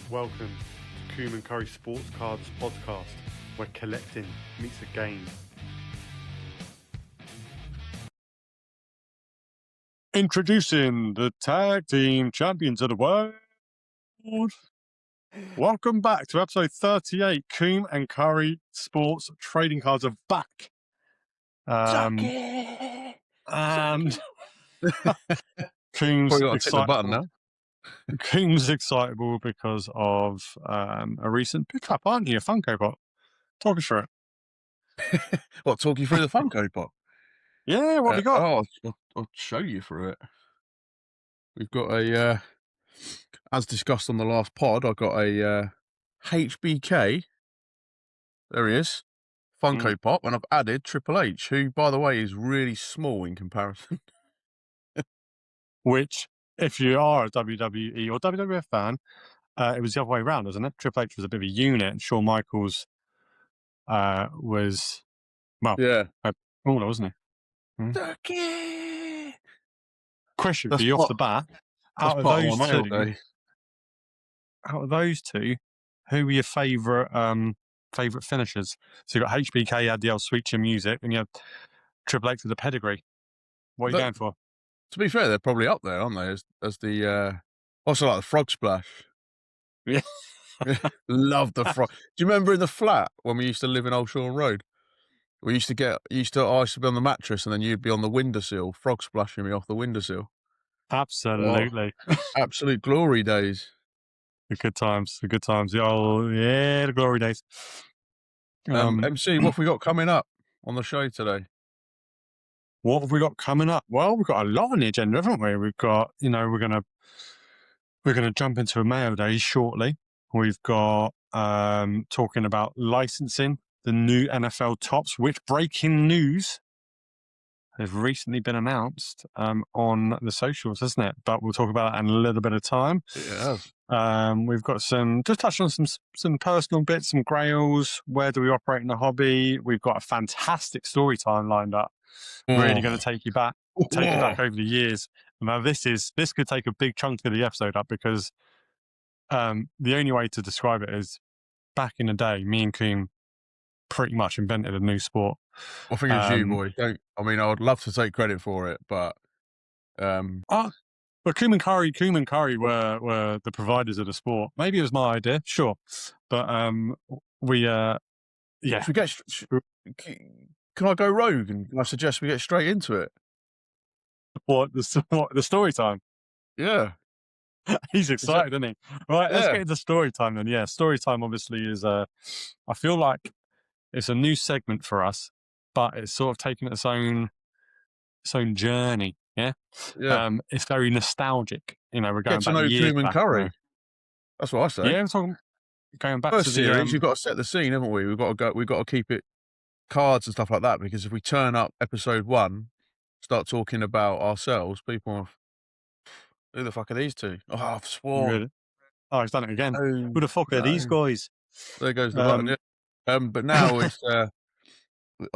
Welcome to Coombe and Curry Sports Cards Podcast, where collecting meets a game. Introducing the tag team champions of the world. Welcome back to episode 38. Coombe and Curry Sports Trading Cards are back. And Coombe's excitable. Coombe's excitable because of a recent pickup, aren't you? A Funko Pop. Talk us through it. What, talk you through the Funko Pop? Yeah, what have you got? I'll show you through it. We've got a, as discussed on the last pod, I've got a HBK. There he is. Funko Pop, and I've added Triple H, who, by the way, is really small in comparison. Which, if you are a WWE or WWF fan, it was the other way around, wasn't it? Triple H was a bit of a unit, and Shawn Michaels was, smaller, wasn't he? Question for you off the bat. Out of those two, who were your favourite finishers? So you got HBK, had the old Sweet Chin Music, and you had Triple H with the pedigree. What are you going for? To be fair, they're probably up there, aren't they? As the also like the Frog Splash. Yeah. Love the frog. Do you remember in the flat when we used to live in Old Shore Road? I used to be on the mattress and then you'd be on the windowsill, frog splashing me off the windowsill. Absolutely. Absolute glory days. The good times. The glory days. MC, what have we got coming up on the show today? What have we got coming up? Well, we've got a lot on the agenda, haven't we? We've got, we're gonna jump into a mail day shortly. We've got talking about licensing the new NFL tops, which breaking news has recently been announced on the socials, hasn't it? But we'll talk about that in a little bit of time. Yeah. We've got just touch on some personal bits, some grails. Where do we operate in the hobby? We've got a fantastic story time lined up. Really going to take you back over the years. Now this could take a big chunk of the episode up because the only way to describe it is back in the day, me and Coombe pretty much invented a new sport. I think it's you, boy. I would love to take credit for it, but but Coombe and Curry were the providers of the sport. Maybe it was my idea, sure, but Can I go rogue and I suggest we get straight into it? What the story time? Yeah. He's excited, isn't he? Right, let's get into story time then. Yeah, story time obviously is I feel like it's a new segment for us, but it's sort of taken its own journey. Yeah. It's very nostalgic. We're going back years. Coombe and Curry. Now. That's what I say. Yeah, we're talking going back First to series. You've got to set the scene, haven't we? We've got to keep it cards and stuff like that, because if we turn up episode 1, start talking about ourselves, people are, who the fuck are these two? Oh, I've sworn. Really? Oh, he's done it again. Who the fuck are these guys? There goes the button. Yeah. But now it's I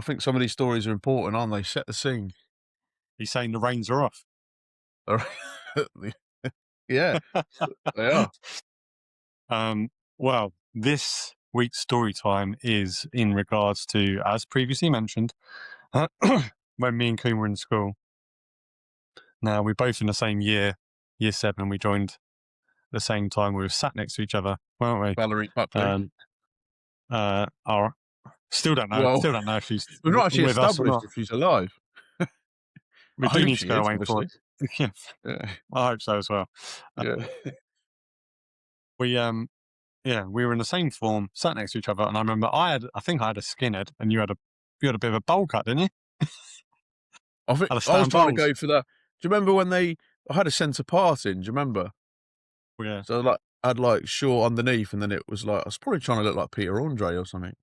think some of these stories are important, aren't they? Set the scene. He's saying the reins are off. Yeah, they are. Well, this week's story time is in regards to, as previously mentioned, when me and Coombe were in school. Now, we're both in the same year 7, we joined at the same time. We were sat next to each other, weren't we? Valerie Buckley. Still don't know. Still don't know if she's we're not actually with established us if she's alive. We do need to go away for it. Yeah. I hope so as well. We were in the same form, sat next to each other, and I remember I think I had a skinhead, and you had a bit of a bowl cut, didn't you? I was trying to go for that. Do you remember when I had a centre part in? Do you remember? Yeah. So I had short underneath, and then it was I was probably trying to look like Peter Andre or something.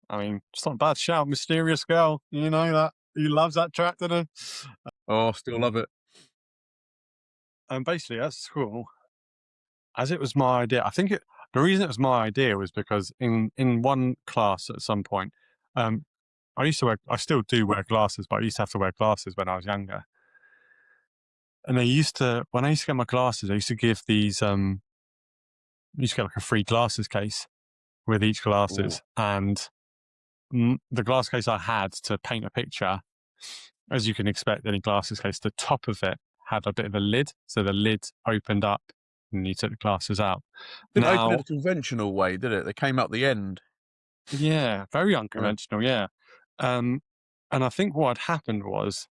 I mean, it's not a bad shout, Mysterious Girl. You know that he loves that track, doesn't he? Oh, still love it. And basically, at school, as it was my idea, I think the reason it was my idea was because in one class at some point, I still do wear glasses, but I used to have to wear glasses when I was younger. And when I used to get my glasses, I used to give these you used to get like a free glasses case with each glasses, and the glass case I had to paint a picture, as you can expect, any glasses case, the top of it had a bit of a lid, so the lid opened up and you took the glasses out. Didn't open it Now, a conventional way, did it? They came out the end. yeah, very Yeah. unconventional, yeah. And I think what had happened was,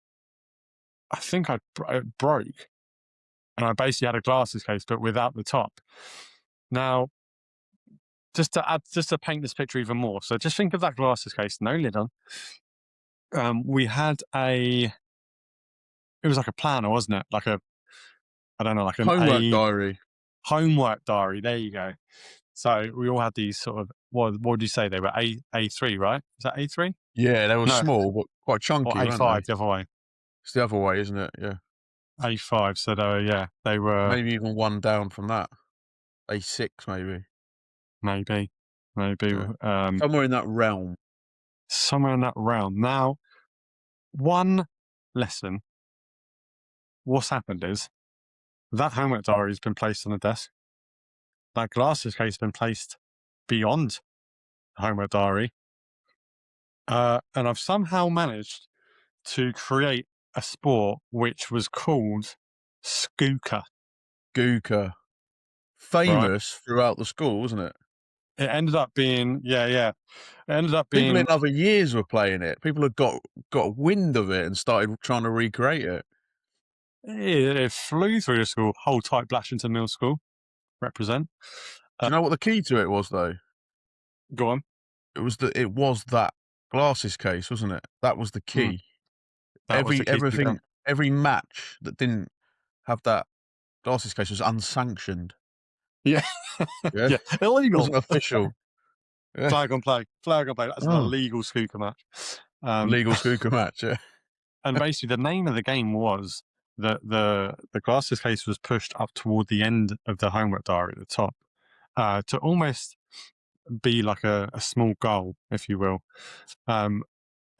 I think it broke, and I basically had a glasses case, but without the top. Now, just to paint this picture even more, so just think of that glasses case, no lid on. We had it was like a planner, wasn't it? Like I don't know, like an Homework A diary. homework diary. There you go. So we all had these sort of, what would you say they were? A3, right? Is that A3? Yeah, they were No, small, but quite or chunky, weren't they? A5 the other way. It's the other way, isn't it? Yeah. A5. So they were Maybe even one down from that. A6, maybe. maybe Yeah. Somewhere in that realm. somewhere in that realm. Now, one lesson. What's happened is that homework diary has been placed on the desk. That glasses case has been placed beyond the homework diary, and I've somehow managed to create a sport which was called Skooker, Gooker. right? Famous throughout the school, wasn't it? It ended up being, yeah. It ended up People being, in other years were playing it. People had got wind of it and started trying to recreate it. it flew through the school, hold tight Blashington Mill School, represent. Do you know what the key to it was, though? Go on. It was that glasses case, wasn't it? That was the Mm, key. that was the key to the game. Every match that didn't have that glasses case was unsanctioned. Yeah. Yeah, Yeah. Illegal. wasn't official. Yeah, Flag on play. Flag on play. That's an oh, illegal Skooker match. Um, legal snooker match. Yeah, and basically, the name of the game was that the glasses case was pushed up toward the end of the homework diary at the top, to almost be like a small goal, if you will. And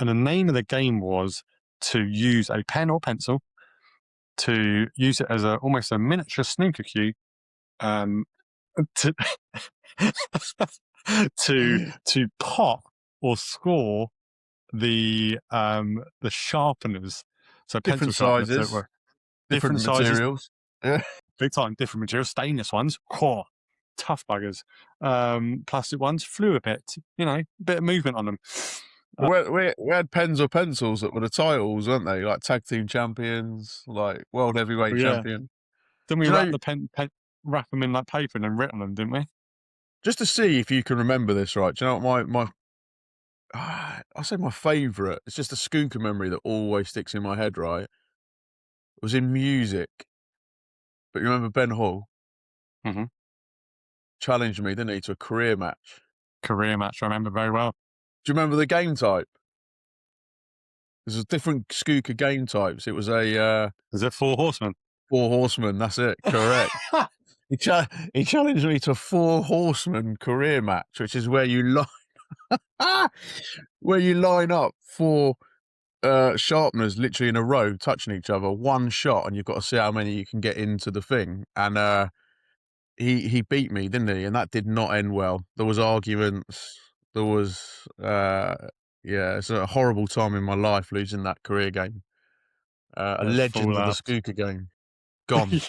the name of the game was to use a pen or pencil to use it as almost a miniature snooker cue, um, to to pot or score the sharpeners, so pencil different sharpeners that sizes, were different different sizes, materials. Yeah. big time, different materials, stainless ones, core, tough buggers, plastic ones flew a bit, a bit of movement on them. We had pens or pencils that were the titles, weren't they? Like tag team champions, like world But heavyweight yeah, champion. then we Do you wrap know? the wrap them in like paper and then written on them, didn't we? Just to see if you can remember this, right? Do you know what I say my favourite? It's just a Skooker memory that always sticks in my head. Right? It was in music, but you remember Ben Hall Mm-hmm. challenged me, didn't he, to a career match? Career match, I remember very well. Do you remember the game type? There's a different Skooker game types. It was a Is it Four Horsemen? four horsemen. That's it. Correct. He challenged me to a four horseman career match, which is where you where you line up four sharpeners literally in a row, touching each other, one shot, and you've got to see how many you can get into the thing. And he beat me, didn't he? And that did not end well. There was arguments. There was yeah, it's a horrible time in my life losing that career game. A There's legend of the Fallout. Skooker game gone.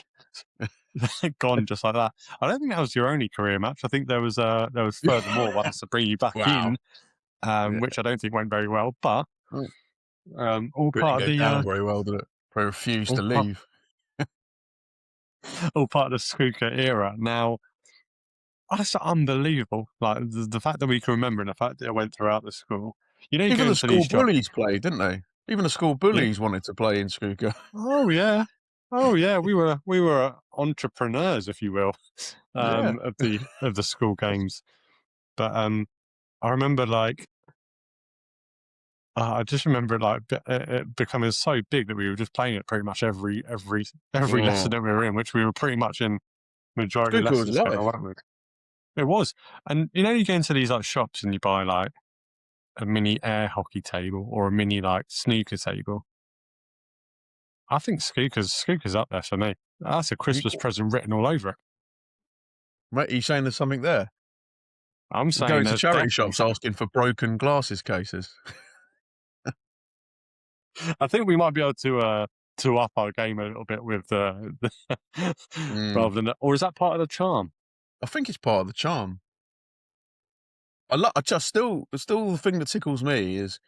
Gone just like that. I don't think that was your only career match. I think there was furthermore ones to bring you back Wow. in, Yeah. which I don't think went very well. But Mm. all It didn't part of go down very well, did it? I refused all to part, leave. all part of the Skooker era. Now that's unbelievable. Like the fact that we can remember and the fact that it went throughout the school. You go Even the into these school shops. bullies played, didn't they? Even the school Yeah. bullies wanted to play in Skooker. Oh yeah. Oh yeah. We were entrepreneurs, if you will, Yeah. of the school games. But I remember like I just remember it like it becoming so big that we were just playing it pretty much every lesson Oh. that we were in, which we were pretty much in majority of Skooker was lessons together, life. weren't we? It was, and you go into these like shops and you buy like a mini air hockey table or a mini like snooker table. I think Skooker's up there for me. That's a You Christmas present written all over it. Mate, are you saying there's something there? I'm We're going saying to there's charity definitely shops something. asking for broken glasses cases. I think we might be able to up our game a little bit with Mm. rather than, or is that part of the charm? I think it's part of the charm. I just still the thing that tickles me is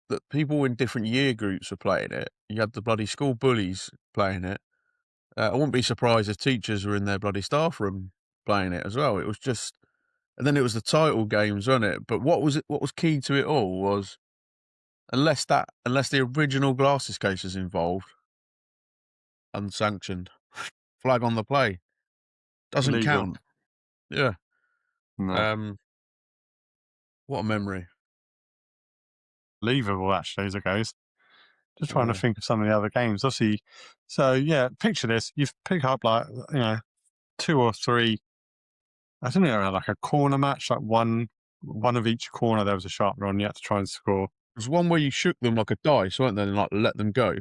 that people in different year groups were playing it. You had the bloody school bullies playing it. I wouldn't be surprised if teachers were in their bloody staff room playing it as well. It was just, and then it was the title games, wasn't it? But what was it? What was key to it all was unless the original glasses case is involved, unsanctioned, flag on the play doesn't Legal. count. Yeah. No. Um. What a memory. Leverable actually as it goes. Just trying to Yeah. think of some of the other games. Obviously, so yeah, picture this. You pick up like, two or three. I think they were like a corner match, like one of each corner there was a sharpener on. You had to try and score. There's one where you shook them like a dice, weren't there, and like let them go, and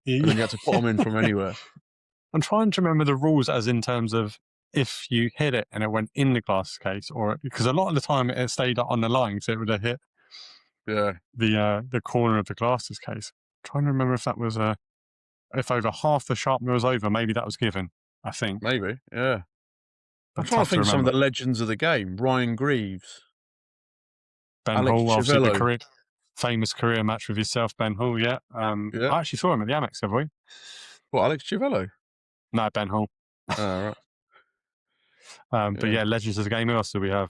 then Yeah. you had to put them in from anywhere. I'm trying to remember the rules as in terms of if you hit it and it went in the glass case, or because a lot of the time it stayed on the line, so it would have hit Yeah, the corner of the glasses case. I'm trying to remember if that was if over half the sharpener was over, maybe that was given. I think, maybe. Yeah. I'm but trying to tough to think of some of remember. the legends of the game. Ryan Greaves, Ben Alex Hall, obviously Chiavello. famous career match with yourself, Ben Hall. Yeah, Yeah. I actually saw him at the Amex the other week. What, Alex Chiavello? No, Ben Hall. Oh, right. But Yeah. yeah, legends of the game. Who else do we have?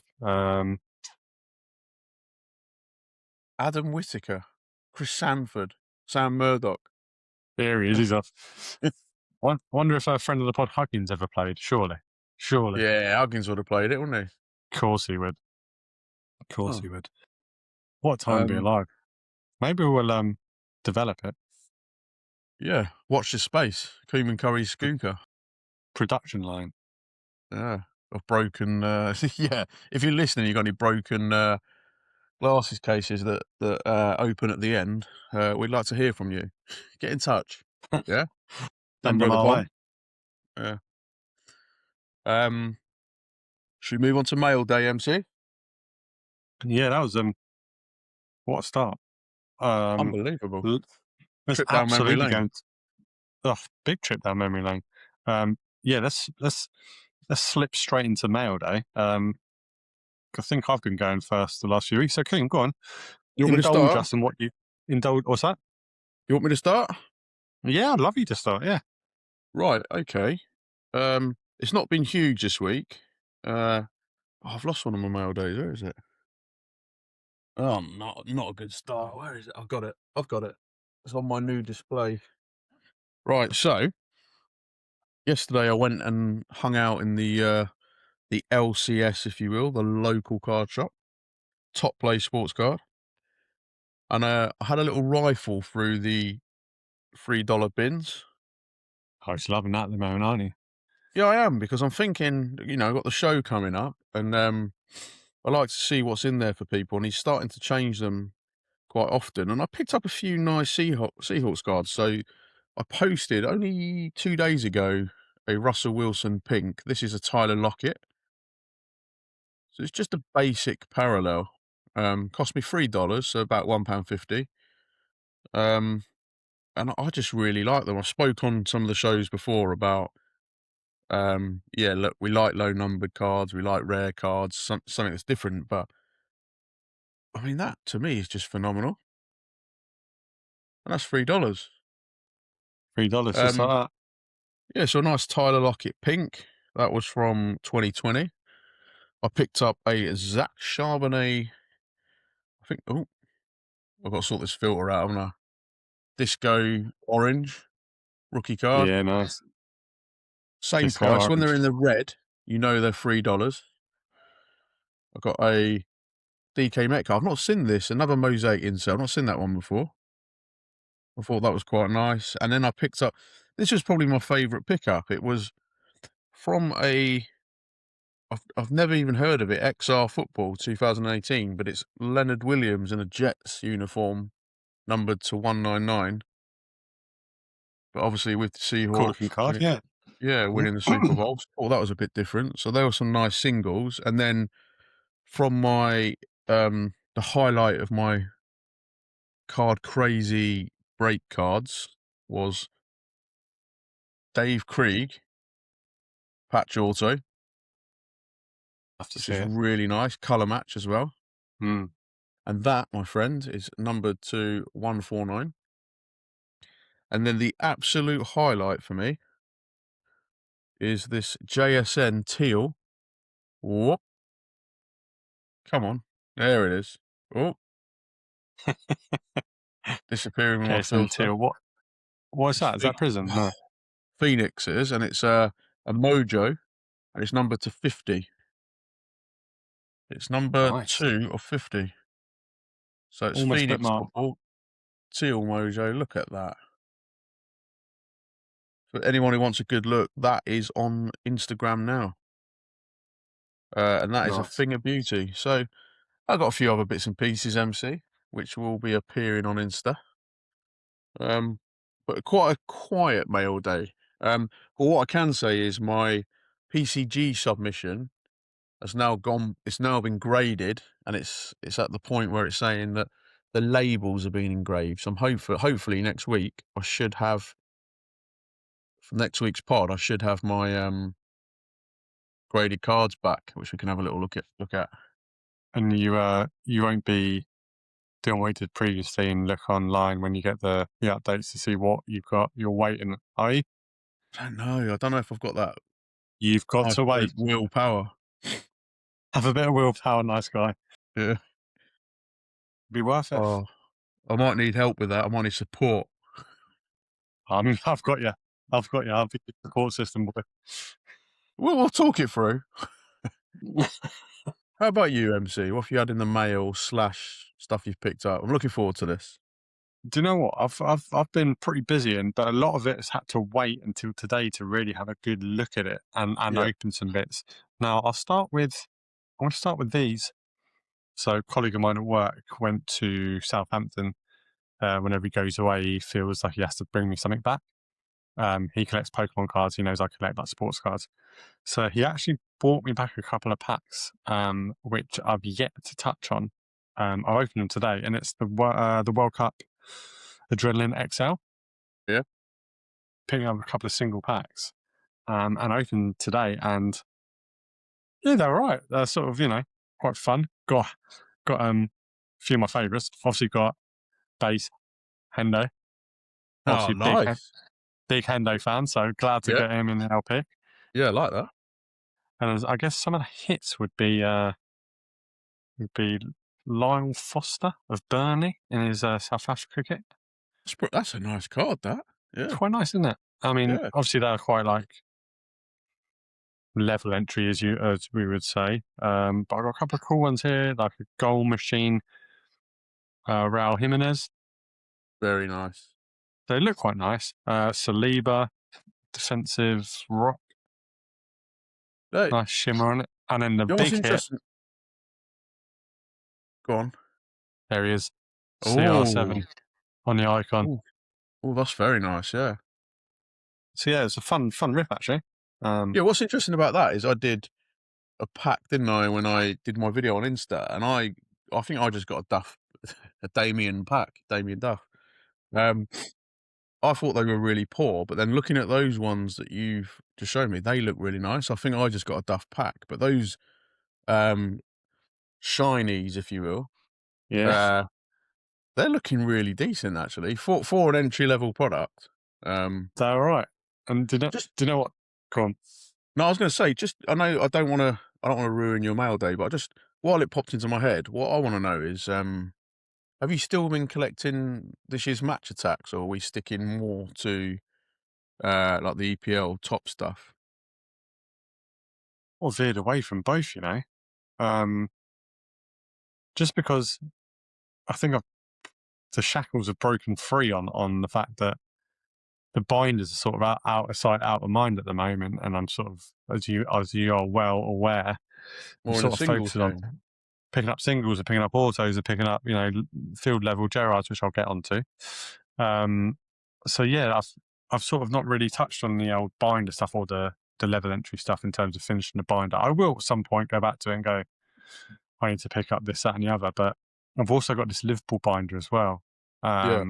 Adam Whitaker, Chris Sanford, Sam Murdoch. There he is. He's off. Wonder if a friend of the pod Huggins ever played. Surely. Yeah, Huggins would have played it, wouldn't he? Of course he would. Of course Huh. he would. What time to be alive? Maybe we'll develop it. Yeah. Watch this space. Koeman Curry P- Skooker. Production line. Yeah. Of broken. Yeah. If you're listening, you got any broken glasses cases that open at the end? We'd like to hear from you. Get in touch. Yeah. Send Number of them the our pod. way. Yeah. Um. Should we move on to mail day, MC? Yeah, that was what a start. Um, Unbelievable. l- let's Trip down memory absolutely lane. go. Big trip down memory lane. Yeah, let's slip straight into mail day. I think I've been going first the last few weeks. So, Keem, go on. You want me to Indulge start? us in what you indulge. What's that? You want me to start? Yeah, I'd love you to start. Yeah. Right. Okay. It's not been huge this week. I've lost one of my mail days. Where is it? Oh, not a good start. Where is it? I've got it. I've got it. It's on my new display. Right. So yesterday I went and hung out in the LCS, if you will, the local card shop, Top Play Sports Card, and I had a little rifle through the $3 bins. I was loving that at the moment, aren't you? Yeah, I am, because I'm thinking, I've got the show coming up, and I like to see what's in there for people, and he's starting to change them quite often. And I picked up a few nice Seahawks cards. So I posted only 2 days ago a Russell Wilson pink. This is a Tyler Lockett. So it's just a basic parallel. Cost me $3, so about £1.50. And I just really like them. I spoke on some of the shows before about, yeah, look, we like low numbered cards, we like rare cards, something that's different. But I mean, that to me is just phenomenal. And that's $3. $3 just like Um, that. yeah, so a nice Tyler Lockett pink. That was from 2020. I picked up a Zach Charbonnet. I think, oh, I've got to sort this filter out, haven't I? Disco orange rookie card. Yeah, nice. Same Disco price. When they're in orange. the red, they're $3. I've got a DK Metcalf. I've not seen this. Another mosaic insert. I've not seen that one before. I thought that was quite nice. And then I picked up, this was probably my favourite pickup. It was from I've never even heard of it, XR Football 2018, but it's Leonard Williams in a Jets uniform, numbered to 199. But obviously with the Cool Seahawks, looking card. Yeah. Yeah, winning the Super Bowl. Oh, that was a bit different. So there were some nice singles, and then from my the highlight of my card crazy break cards was Dave Krieg patch auto, Have to which see is it. really nice, color match as well. Mm. And that, my friend, is numbered to 149. And then the absolute highlight for me is this JSN teal. Whoop, come on. There it is. Oh, disappearing with my Jason filter. Teal. What's It's that? Is that prison? No. Phoenixes, and it's a mojo, and it's numbered to 50. It's number Nice. 2 of 50. So it's Almost split Phoenix mark. football, teal mojo. Look at that. For anyone who wants a good look, that is on Instagram now. And that is a Nice. thing of beauty. So I've got a few other bits and pieces, MC, which will be appearing on Insta. But quite a quiet mail day. But what I can say is my PCG submission has now gone. It's now been graded, and it's at the point where it's saying that the labels are being engraved. So I'm hopefully next week I should have, for next week's pod, I should have my graded cards back, which we can have a little look at. And you won't be doing what you did previously and look online when you get the updates to see what you've got. You're waiting, are you? I don't know. I don't know if I've got that You've got I to suppose wait. willpower. Have a bit of willpower, nice guy. Yeah. Be worth it. Oh, I might need help with that. I might need support. I've got you. I've got you. I'll be the support system boy. We'll talk it through. How about you, MC? What have you had in the mail / stuff you've picked up? I'm looking forward to this. Do you know what? I've been pretty busy, but a lot of it has had to wait until today to really have a good look at it and Yeah, open some bits. Now I want to start with these. So, a colleague of mine at work went to Southampton. Whenever he goes away, he feels like he has to bring me something back. He collects Pokemon cards. He knows I collect like sports cards. So he actually bought me back a couple of packs, which I've yet to touch on. I opened them today, and it's the World Cup Adrenaline XL. yeah. Picking up a couple of single packs, and I opened today, and yeah, they're all right. They're sort of quite fun. Got a few of my favourites. Obviously got base Hendo. Oh, Obviously nice. big Hendo fan, so glad to Yeah, get him in the LP. yeah, I like that. And I guess some of the hits would be Lyle Foster of Burnley in his South Africa kit. That's a nice card, that. Yeah, Quite nice, isn't it? I mean, yeah. obviously they're quite like level entry, as we would say. But I've got a couple of cool ones here, like a goal machine, Raul Jimenez. Very nice. They look quite nice. Saliba, defensive rock, Hey, nice shimmer on it. And then the you know what's big hit, interesting? Go on. there he is, Oh, CR7 on the icon. oh, oh, that's very nice. Yeah, So yeah, it's a fun rip actually. yeah. What's interesting about that is I did a pack, didn't I, when I did my video on Insta, and I think I just got a Duff, a Damien pack, Damien Duff. Um, I thought they were really poor, but then looking at those ones that you've just shown me, they look really nice. I think I just got a Duff pack, but those um, shinies, if you will, Yeah, uh, they're looking really decent actually for an entry level product. they're all right. And Just do you know what? Go on. no, I was going to say, just I know I don't want to ruin your mail day, but I just while it popped into my head, what I want to know is, have you still been collecting this year's match attacks, or are we sticking more to like the EPL top stuff? Or veered away from both, um, just because I think the shackles have broken free on the fact that the binders are sort of out of sight, out of mind at the moment, and I'm sort of, as you are well aware, I'm More in a sort of singles focusing on game. picking up singles and picking up autos and picking up field level Gerrards, which I'll get onto. Um, so yeah, I've sort of not really touched on the old binder stuff or the level entry stuff in terms of finishing the binder. I will at some point go back to it and go, I need to pick up this, that, and the other. But I've also got this Liverpool binder as well, Yeah.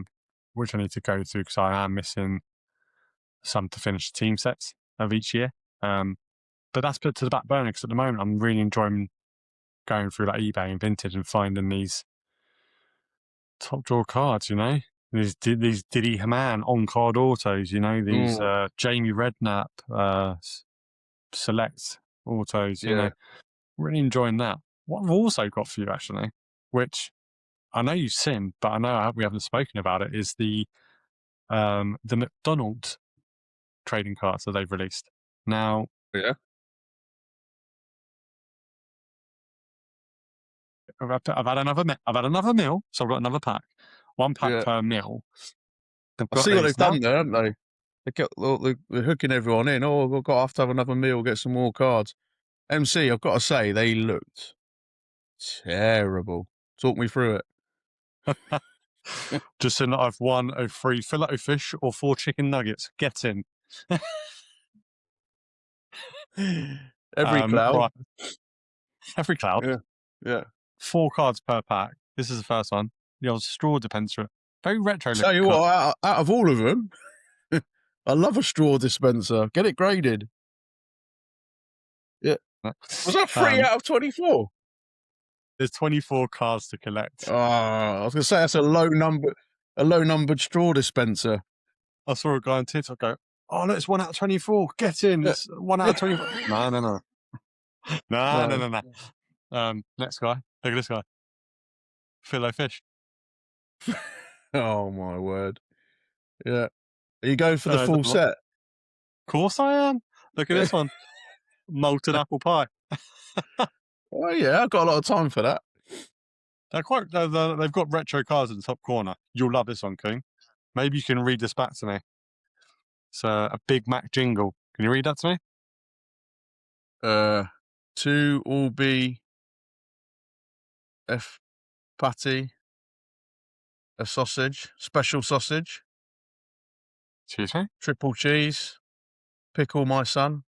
which I need to go through because I am missing some to finish the team sets of each year. But that's put to the back burner because at the moment I'm really enjoying going through like eBay and vintage and finding these top drawer cards. These Diddy Hamann on card autos. These Jamie Redknapp select autos. Yeah. Really enjoying that. What I've also got for you actually, which I know you've seen, but I know we haven't spoken about it, is the McDonald's trading cards that they've released. Now, Yeah. I've had another meal, so I've got another pack. One pack Yeah. per meal. They've I got see what these they've now. done there, haven't they? They're hooking everyone in. Oh, we've got to have another meal, get some more cards. MC, I've got to say, they looked terrible. Talk me through it. Just saying that I've won a free fillet of fish or 4 chicken nuggets. Get in. Every cloud. Right. Every cloud. Yeah. Yeah. 4 cards per pack. This is the first one. The old straw dispenser. Very retro Tell looking you card. what, out of all of them, I love a straw dispenser. Get it graded. Yeah. Was that 3 out of 24? There's 24 cards to collect. Oh, I was going to say that's a low-numbered straw dispenser. I saw a guy on TikTok go, "Oh, no, it's 1 out of 24. Get in. It's 1 out of 24. No. No. Next guy. Look at this guy. Fillet fish. Oh my word. Yeah. Are you going for the Of full set? course I am. Look at this one. Malted apple pie. Oh yeah, I've got a lot of time for that. They've got retro cards in the top corner. You'll love this one, King. Maybe you can read this back to me. It's a Big Mac jingle. Can you read that to me? Two all be F patty, a sausage, special sausage, Excuse me? triple cheese, pickle my son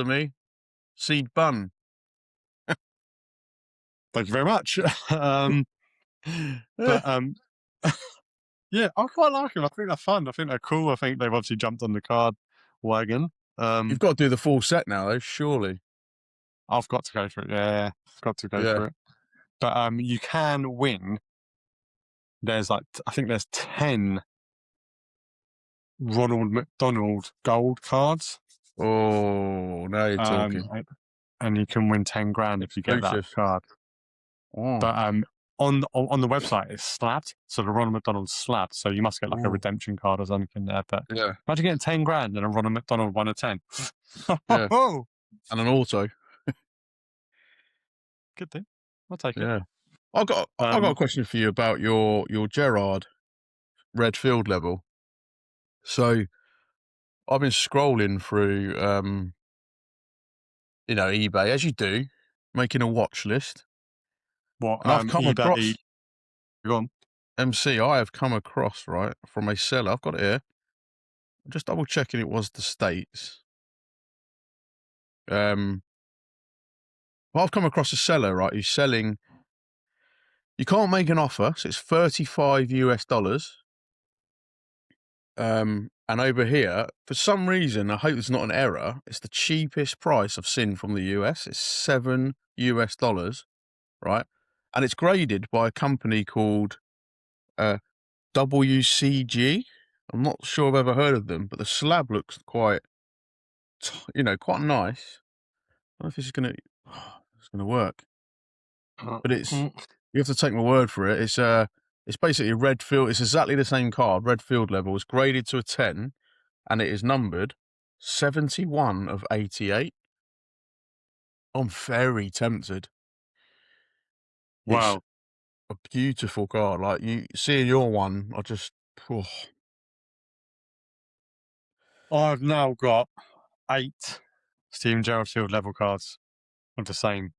me, seed bun. Thank you very much. But yeah, I quite like them. I think they're fun. I think they're cool. I think they've obviously jumped on the card wagon. You've got to do the full set now, though, surely. I've got to go for it. Yeah, I've got to go for it. But you can win. There's I think there's 10 Ronald McDonald gold cards. Oh, now you're talking. And you can win 10 grand if you get that card. Oh. But on the website it's slabbed, so the Ronald McDonald's slabbed. So you must get like a redemption card or something there. But imagine getting 10 grand and a Ronald McDonald 1 of 10. Yeah. And an auto. Good thing. I'll take it. Yeah. I've got a question for you about your Gerrard red field level. So I've been scrolling through eBay, as you do, making a watch list. What? And I've come across Go on. MC, I have come across, right, from a seller. I've got it here. I'm just double checking it was the States. Well, I've come across a seller, right, who's selling. You can't make an offer, so it's $35. And over here, for some reason, I hope it's not an error, it's the cheapest price I've seen from the US. It's $7, right? And it's graded by a company called WCG. I'm not sure I've ever heard of them, but the slab looks quite nice. I don't know if this is gonna work, but you have to take my word for it. It's basically a red field. It's exactly the same card, red field level. It's graded to a 10, and it is numbered 71 of 88. I'm very tempted. Wow. It's a beautiful card. Like you seeing your one, I've now got 8 Steven Gerrard field level cards of the same.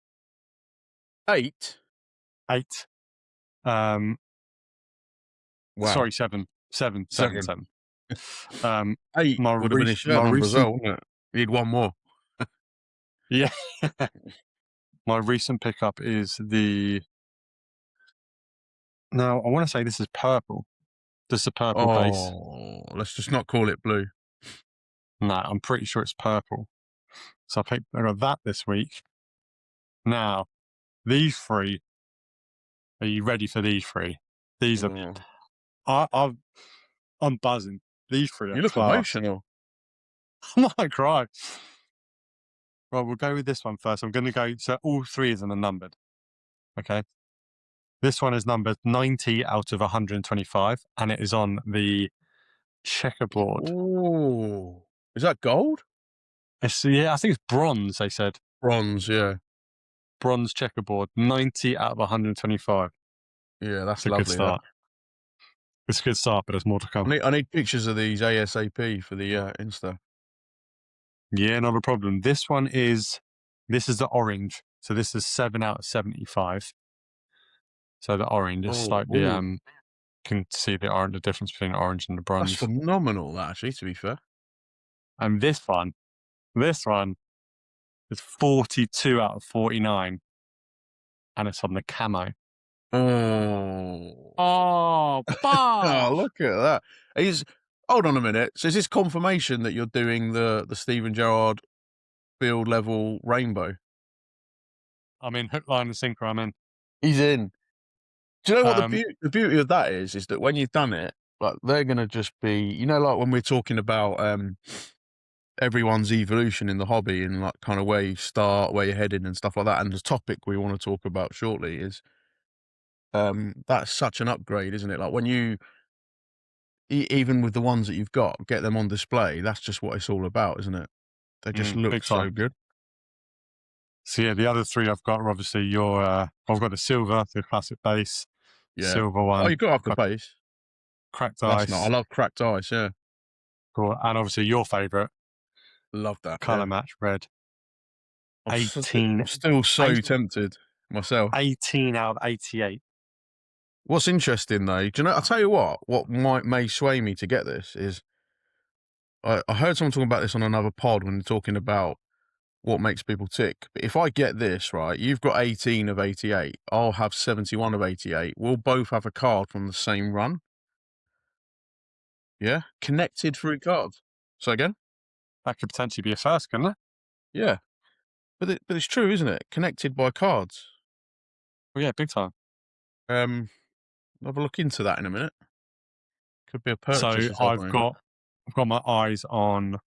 8? 8. Wow. Sorry, 7. 7. Um, 8 my would have been his shirt my number as recent well, wouldn't it? He'd one more. yeah, my recent pickup is the now I want to say this is purple. This is a purple base. Oh, let's just not call it blue. No, I'm pretty sure it's purple. So I got that this week. Now these three. Are you ready for these three? These are Mm. I, I've, I'm buzzing. These three are You look class. emotional. I might cry. Right, we'll go with this one first. I'm going to go. So all three of them are numbered. Okay. This one is numbered 90 out of 125, and it is on the checkerboard. Oh, is that gold? Yeah, I think it's bronze. They said Bronze, yeah. bronze checkerboard, 90 out of 125. Yeah, that's It's a good lovely, that. start. It's a good start, but there's more to come. I need pictures of these ASAP for the, Insta. Yeah, not a problem. This is the orange. So this is 7 out of 75. So the orange is Oh, slightly ooh, can see the difference between the orange and the that's bronze. phenomenal, that, actually, to be fair. And this one is 42 out of 49, and it's on the camo. Oh. Oh, Oh, bosh! look at that. He's Hold on a minute. So is this confirmation that you're doing the Steven Gerrard field level rainbow? I mean, hook, line, and sinker. I'm in. He's in. Do you know what Um, the beauty of that is? Is that when you've done it, like, they're gonna just be, like when we're talking about, everyone's evolution in the hobby and, like, kinda where you start, where you're heading and stuff like that, and the topic we wanna talk about shortly is, that's such an upgrade, isn't it? Like, when you even with the ones that you've got, get them on display, that's just what it's all about, isn't it? They just look big time. so good. So yeah, the other three I've got are obviously your. I've got the silver, the classic base, Yeah. silver Oh, one, you got off the got base. cracked That's not I ice, love cracked ice, yeah. cool, and obviously your favourite Love that, color yeah. match red. I'm s 18, I'm still so eight, tempted myself. 18 out of 88. What's interesting though, do you know, I'll tell you what may sway me to get this is I heard someone talking about this on another pod when they're talking about what makes people tick. But if I get this, right, you've got 18 of 88, I'll have 71 of 88. We'll both have a card from the same run. Yeah? Connected through cards. So again? That could potentially be a first, couldn't it? Yeah. But it's true, isn't it? Connected by cards. Well, yeah, big time. Um, I'll have a look into that in a minute. Could be a purchase So as well, maybe. I've got my eyes on.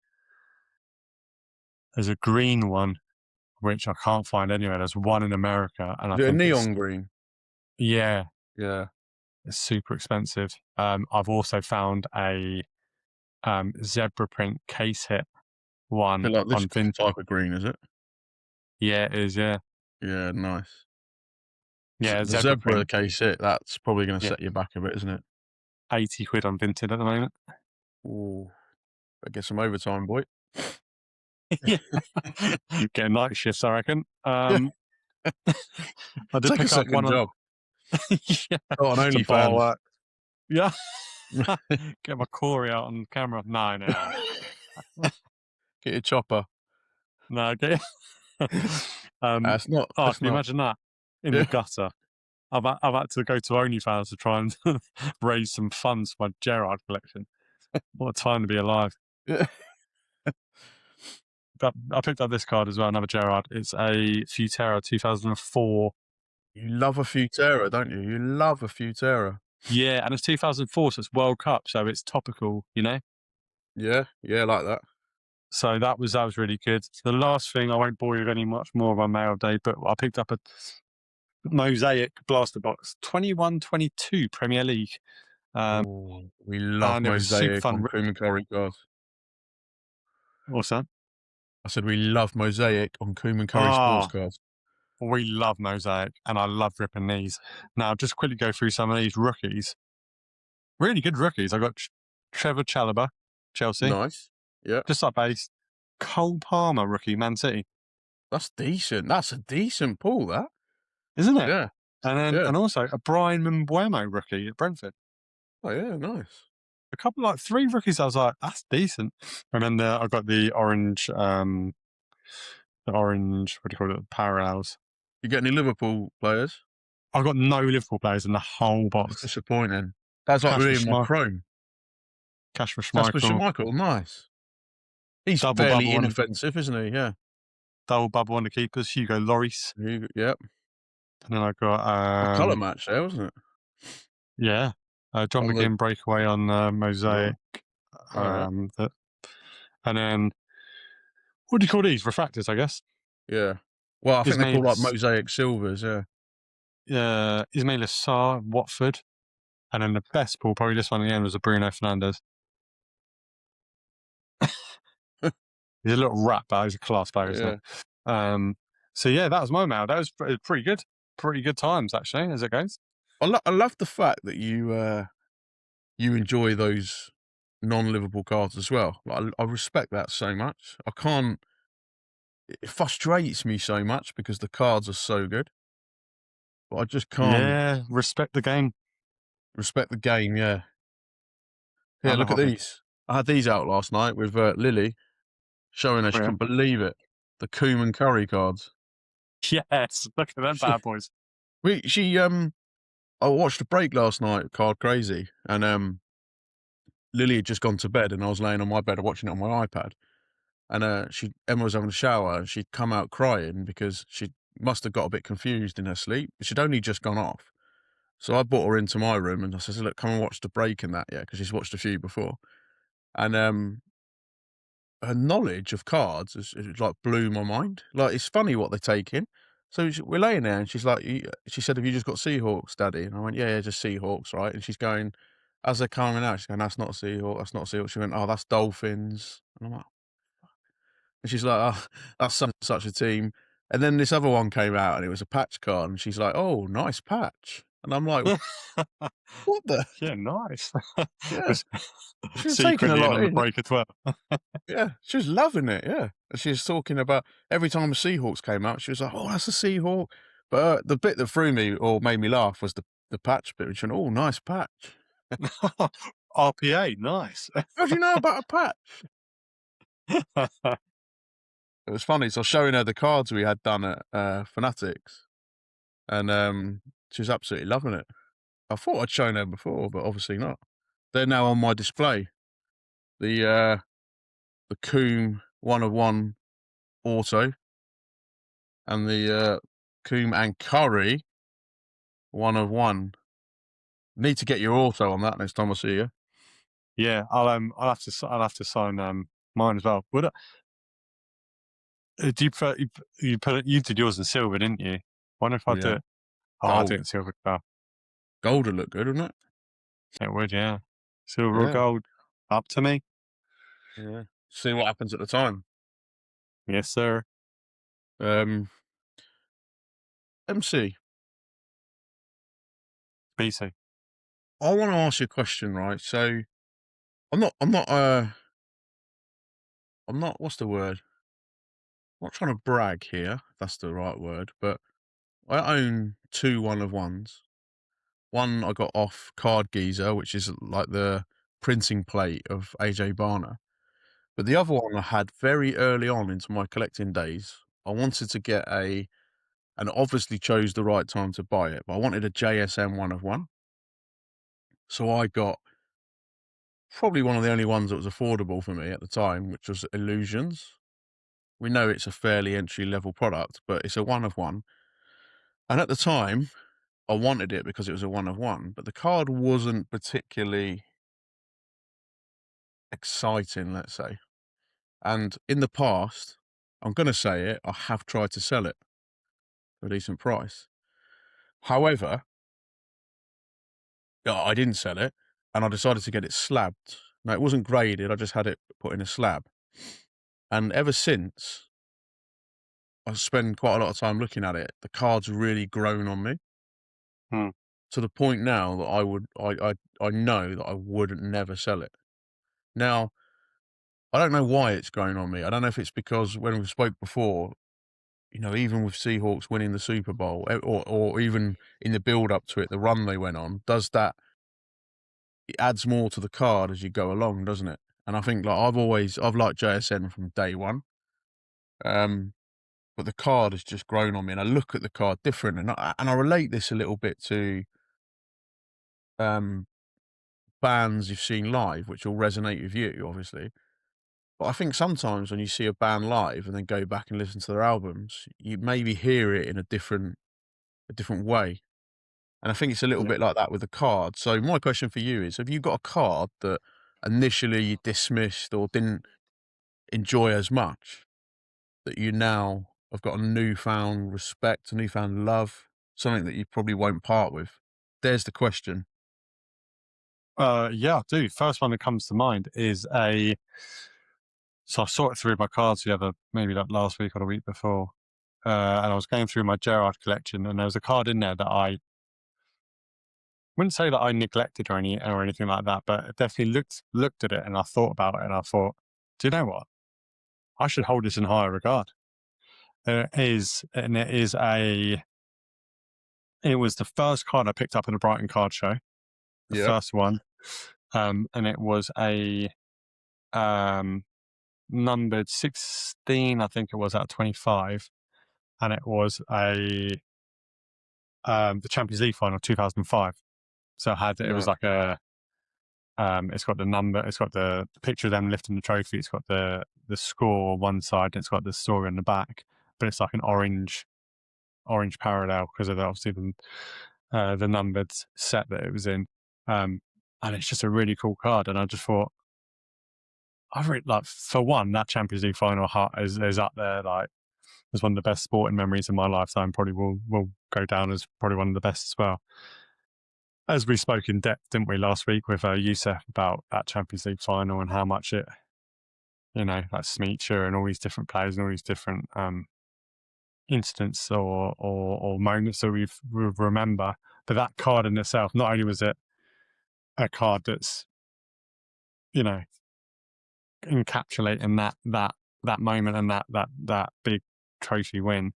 There's a green one which I can't find anywhere. There's one in America, and I Is it a think it's neon green? yeah, Yeah. it's super expensive. I've also found a zebra print case hit Bit one like this on Vinted. type of green, is it? Yeah, it is. Yeah, Yeah, nice. yeah, The zebra zebra print. case it, that's probably gonna Yeah, set you back a bit, isn't it? 80 quid on Vinted at the moment. Ooh, better get some overtime, boy. Yeah, get night shifts, I reckon. Yeah, I did take a pick up one second on. job. Yeah, Go on it's a bar OnlyFans. work. Yeah, get my Corey out on camera. No, no, Get your chopper. no. Get It's not oh, it's can you not. imagine that in the Yeah. gutter? I've had to go to OnlyFans to try and raise some funds for my Gerard collection. What a time to be alive! Yeah. But I picked up this card as well, another Gerard. It's a Futera 2004. You love a Futera, don't you? You love a Futera. Yeah, and it's 2004, so it's World Cup, so it's topical, you know. Yeah, yeah, like that. So that was really good. The last thing, I won't bore you with any much more of our mail day, but I picked up a mosaic blaster box 21-22 Premier League, Oh, we love and it was super mosaic fun. on cream and curry cards. What's that? I said we love mosaic on cream and curry sports Ah, cards. we love mosaic, and I love ripping these. Now, just quickly go through some of these rookies. Really good rookies. I got Trevor Chalobah, Chelsea, Nice. Yeah, just up base. Cole Palmer, rookie, Man City, that's decent. That's a decent pull, that. isn't it? Yeah, And then, yeah. and also a Brian Mbeumo rookie at Brentford. Oh, yeah, nice. a couple like three rookies. I was like, that's decent. And then I got the orange. What do you call it? Parallels. You get any Liverpool players? I got no Liverpool players in the whole That's box. disappointing. That's like Cash for really my Schmeichel. Chrome. Cash for Casper Schmeichel. Schmeichel, nice. He's Double fairly bubble on inoffensive, isn't he? Yeah. the keepers. Hugo Lloris. Yep. And then I got A colour match there, wasn't it? yeah, John On the McGinn breakaway on oh, Mosaic. all right. That, and then what do you call these? Refractors, I guess. Yeah. Well, I think they're called like Ismail, mosaic silvers. Yeah. Ismail Sarr, Watford, and then the best ball, probably this one in the end, was a Bruno Fernandes. He's a little rat, but he's a class player, isn't Yeah. he? So yeah, that was my mail. That was pretty good. Pretty good times actually, as it goes. I love the fact that you enjoy those non-Liverpool cards as well. Like, I respect that so much. I can't. It frustrates me so much because the cards are so good, but I just can't Yeah, respect the game respect the game. Yeah. Here, and the look at hobby. these. I had these out last night with Lily showing her she Yeah. couldn't believe it. The Koeman Curry cards. Yes, look at them She, bad boys. she I watched a break last night, Card Crazy, and Lily had just gone to bed, and I was laying on my bed watching it on my iPad. And Emma was having a shower, and she'd come out crying because she must have got a bit confused in her sleep. She'd only just gone off, so I brought her into my room, and I said, "Look, come and watch the break and that, yeah," because she's watched a few before. And her knowledge of cards is like blew my mind. Like, it's funny what they take in. So we're laying there, and she's like, she said, "Have you just got Seahawks, Daddy?" And I went, "Yeah, just Seahawks, right?" And she's going, as they're coming out, she's going, "That's not a Seahawk. That's not a Seahawk." She went, "Oh, that's Dolphins." And I'm like, and she's like, "Oh, that's such a team." And then this other one came out, and it was a patch card, and she's like, "Oh, nice patch." And I'm like, "What the?" Yeah, nice. Yeah, Was she was taking a secretly in lot on the in. break as well. Yeah, she was loving it, yeah. And she was talking about every time the Seahawks came out, she was like, "Oh, that's a Seahawk." But, the bit that threw me or made me laugh was the patch bit, and she went, "Oh, nice patch." RPA, nice. "How do you know about a patch?" It was funny, so I was showing her the cards we had done at, Fanatics, and, she was absolutely loving it. I thought I'd shown her before, but obviously not. They're now on my display. The Coombe 1 of 1 auto and the, Coombe and Curry 1 of 1. Need to get your auto on that next time I see you. Yeah, I'll have to sign mine as well. Would do you prefer you did yours in silver, didn't you? Wonder if I do Yeah. it. Oh, I'll do it Gold. in silver. Oh, Gold would look good, wouldn't it? it would, yeah. Silver or Yeah. gold, up to me. Yeah. See what happens at the time. Yes, sir. Um, MC, BC. I want to ask you a question, right? So I'm not, what's the word? I'm not trying to brag here, if that's the right word, but I own 2 one of ones. One I got off Card Geezer, which is like the printing plate of AJ Barner. But the other one I had very early on into my collecting days. I wanted to get and obviously chose the right time to buy it, but I wanted a JSM 1 of 1. So I got probably one of the only ones that was affordable for me at the time, which was Illusions. We know it's a fairly entry level product, but it's a 1 of 1. And at the time, I wanted it because it was a 1 of 1, but the card wasn't particularly exciting, let's say. And in the past, I'm going to say it, I have tried to sell it for a decent price. However, I didn't sell it, and I decided to get it slabbed. Now, it wasn't graded, I just had it put in a slab. And ever since, I spend quite a lot of time looking at it. The card's really grown on me Hmm. to the point now that I know that I would never sell it. Now, I don't know why it's grown on me. I don't know if it's because when we spoke before, even with Seahawks winning the Super Bowl, or even in the build up to it, the run they went on, does that it adds more to the card as you go along, doesn't it? And I think like I've liked JSN from day one. Um, but the card has just grown on me, and I look at the card different, and I relate this a little bit to um, bands you've seen live, which will resonate with you, obviously. But I think sometimes when you see a band live and then go back and listen to their albums, you maybe hear it in a different way. And I think it's a little Yeah. bit like that with the card. So my question for you is, have you got a card that initially you dismissed or didn't enjoy as much that you now have got a newfound respect, a newfound love, something that you probably won't part with? There's the question. Yeah, I do. First one that comes to mind is a. So I sorted through my cards the other, maybe like last week or the week before, and I was going through my Gerard collection, and there was a card in there that I wouldn't say that I neglected or anything like that, but I definitely looked at it and I thought about it, and I thought, do you know what? I should hold this in higher regard. It is a. It was the first card I picked up in the Brighton card show, the Yeah. first one, and it was a um, numbered 16, I think it was, out of 25, and it was a the Champions League final 2005. So it was Right. like a it's got the number, it's got the picture of them lifting the trophy, it's got the score on one side, and it's got the story on the back, but it's like an orange parallel because of obviously the numbered set that it was in. Um, and it's just a really cool card. And I just thought, I really like, for one, that Champions League final is up there, like, as one of the best sporting memories in my lifetime. Probably will go down as probably one of the best as well. As we spoke in depth, didn't we, last week with Youssef about that Champions League final and how much it, like Smeacher and all these different players and all these different incidents or moments that we remember. But that card in itself, not only was it a card that's, you know, encapsulating that moment and that big trophy win,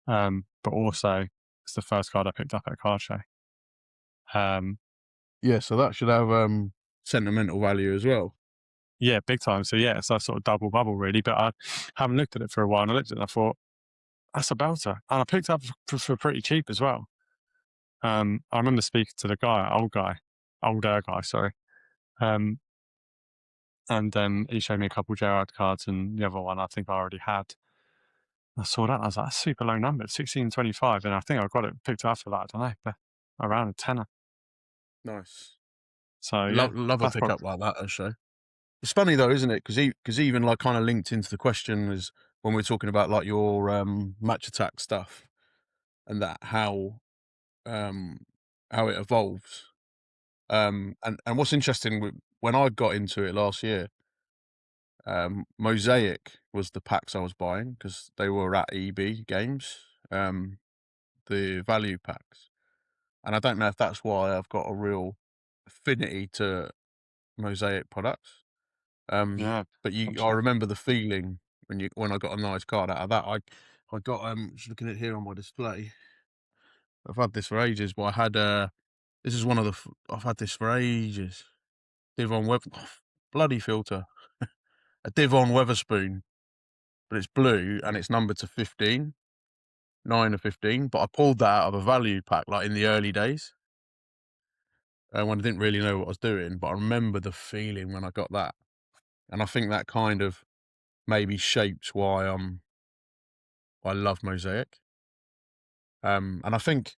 but also it's the first card I picked up at a card show. Um, Yeah. So that should have sentimental value as well. yeah, big time. So yeah, it's a sort of double bubble really. But I haven't looked at it for a while, and I looked at it and I thought, that's a belter, and I picked it up for pretty cheap as well. I remember speaking to the older guy, sorry. Um, and he showed me a couple Gerard cards, and the other one I think I already had. I saw that and I was like, that's super low number, 16.25, and I think I got it picked up for like, I don't know, but around a tenner. Nice. So yeah, Love a that's probably pickup like that, I show. It's funny though, isn't it? Because even like kind of linked into the question is when we're talking about like your match attack stuff and that um how it evolves. And what's interesting when I got into it last year, Mosaic was the packs I was buying because they were at EB Games, the value packs. And I don't know if that's why I've got a real affinity to Mosaic products. yeah, But I potentially. remember the feeling when I got a nice card out of that. I got just looking at here on my display. I've had this for ages, but I had this is one of I've had this for ages. Divon Web bloody filter. A Divon Weatherspoon, but it's blue and it's numbered to 15, 9 of 15. But I pulled that out of a value pack like in the early days when I didn't really know what I was doing. But I remember the feeling when I got that, and I think that kind of maybe shapes why I love Mosaic. And I think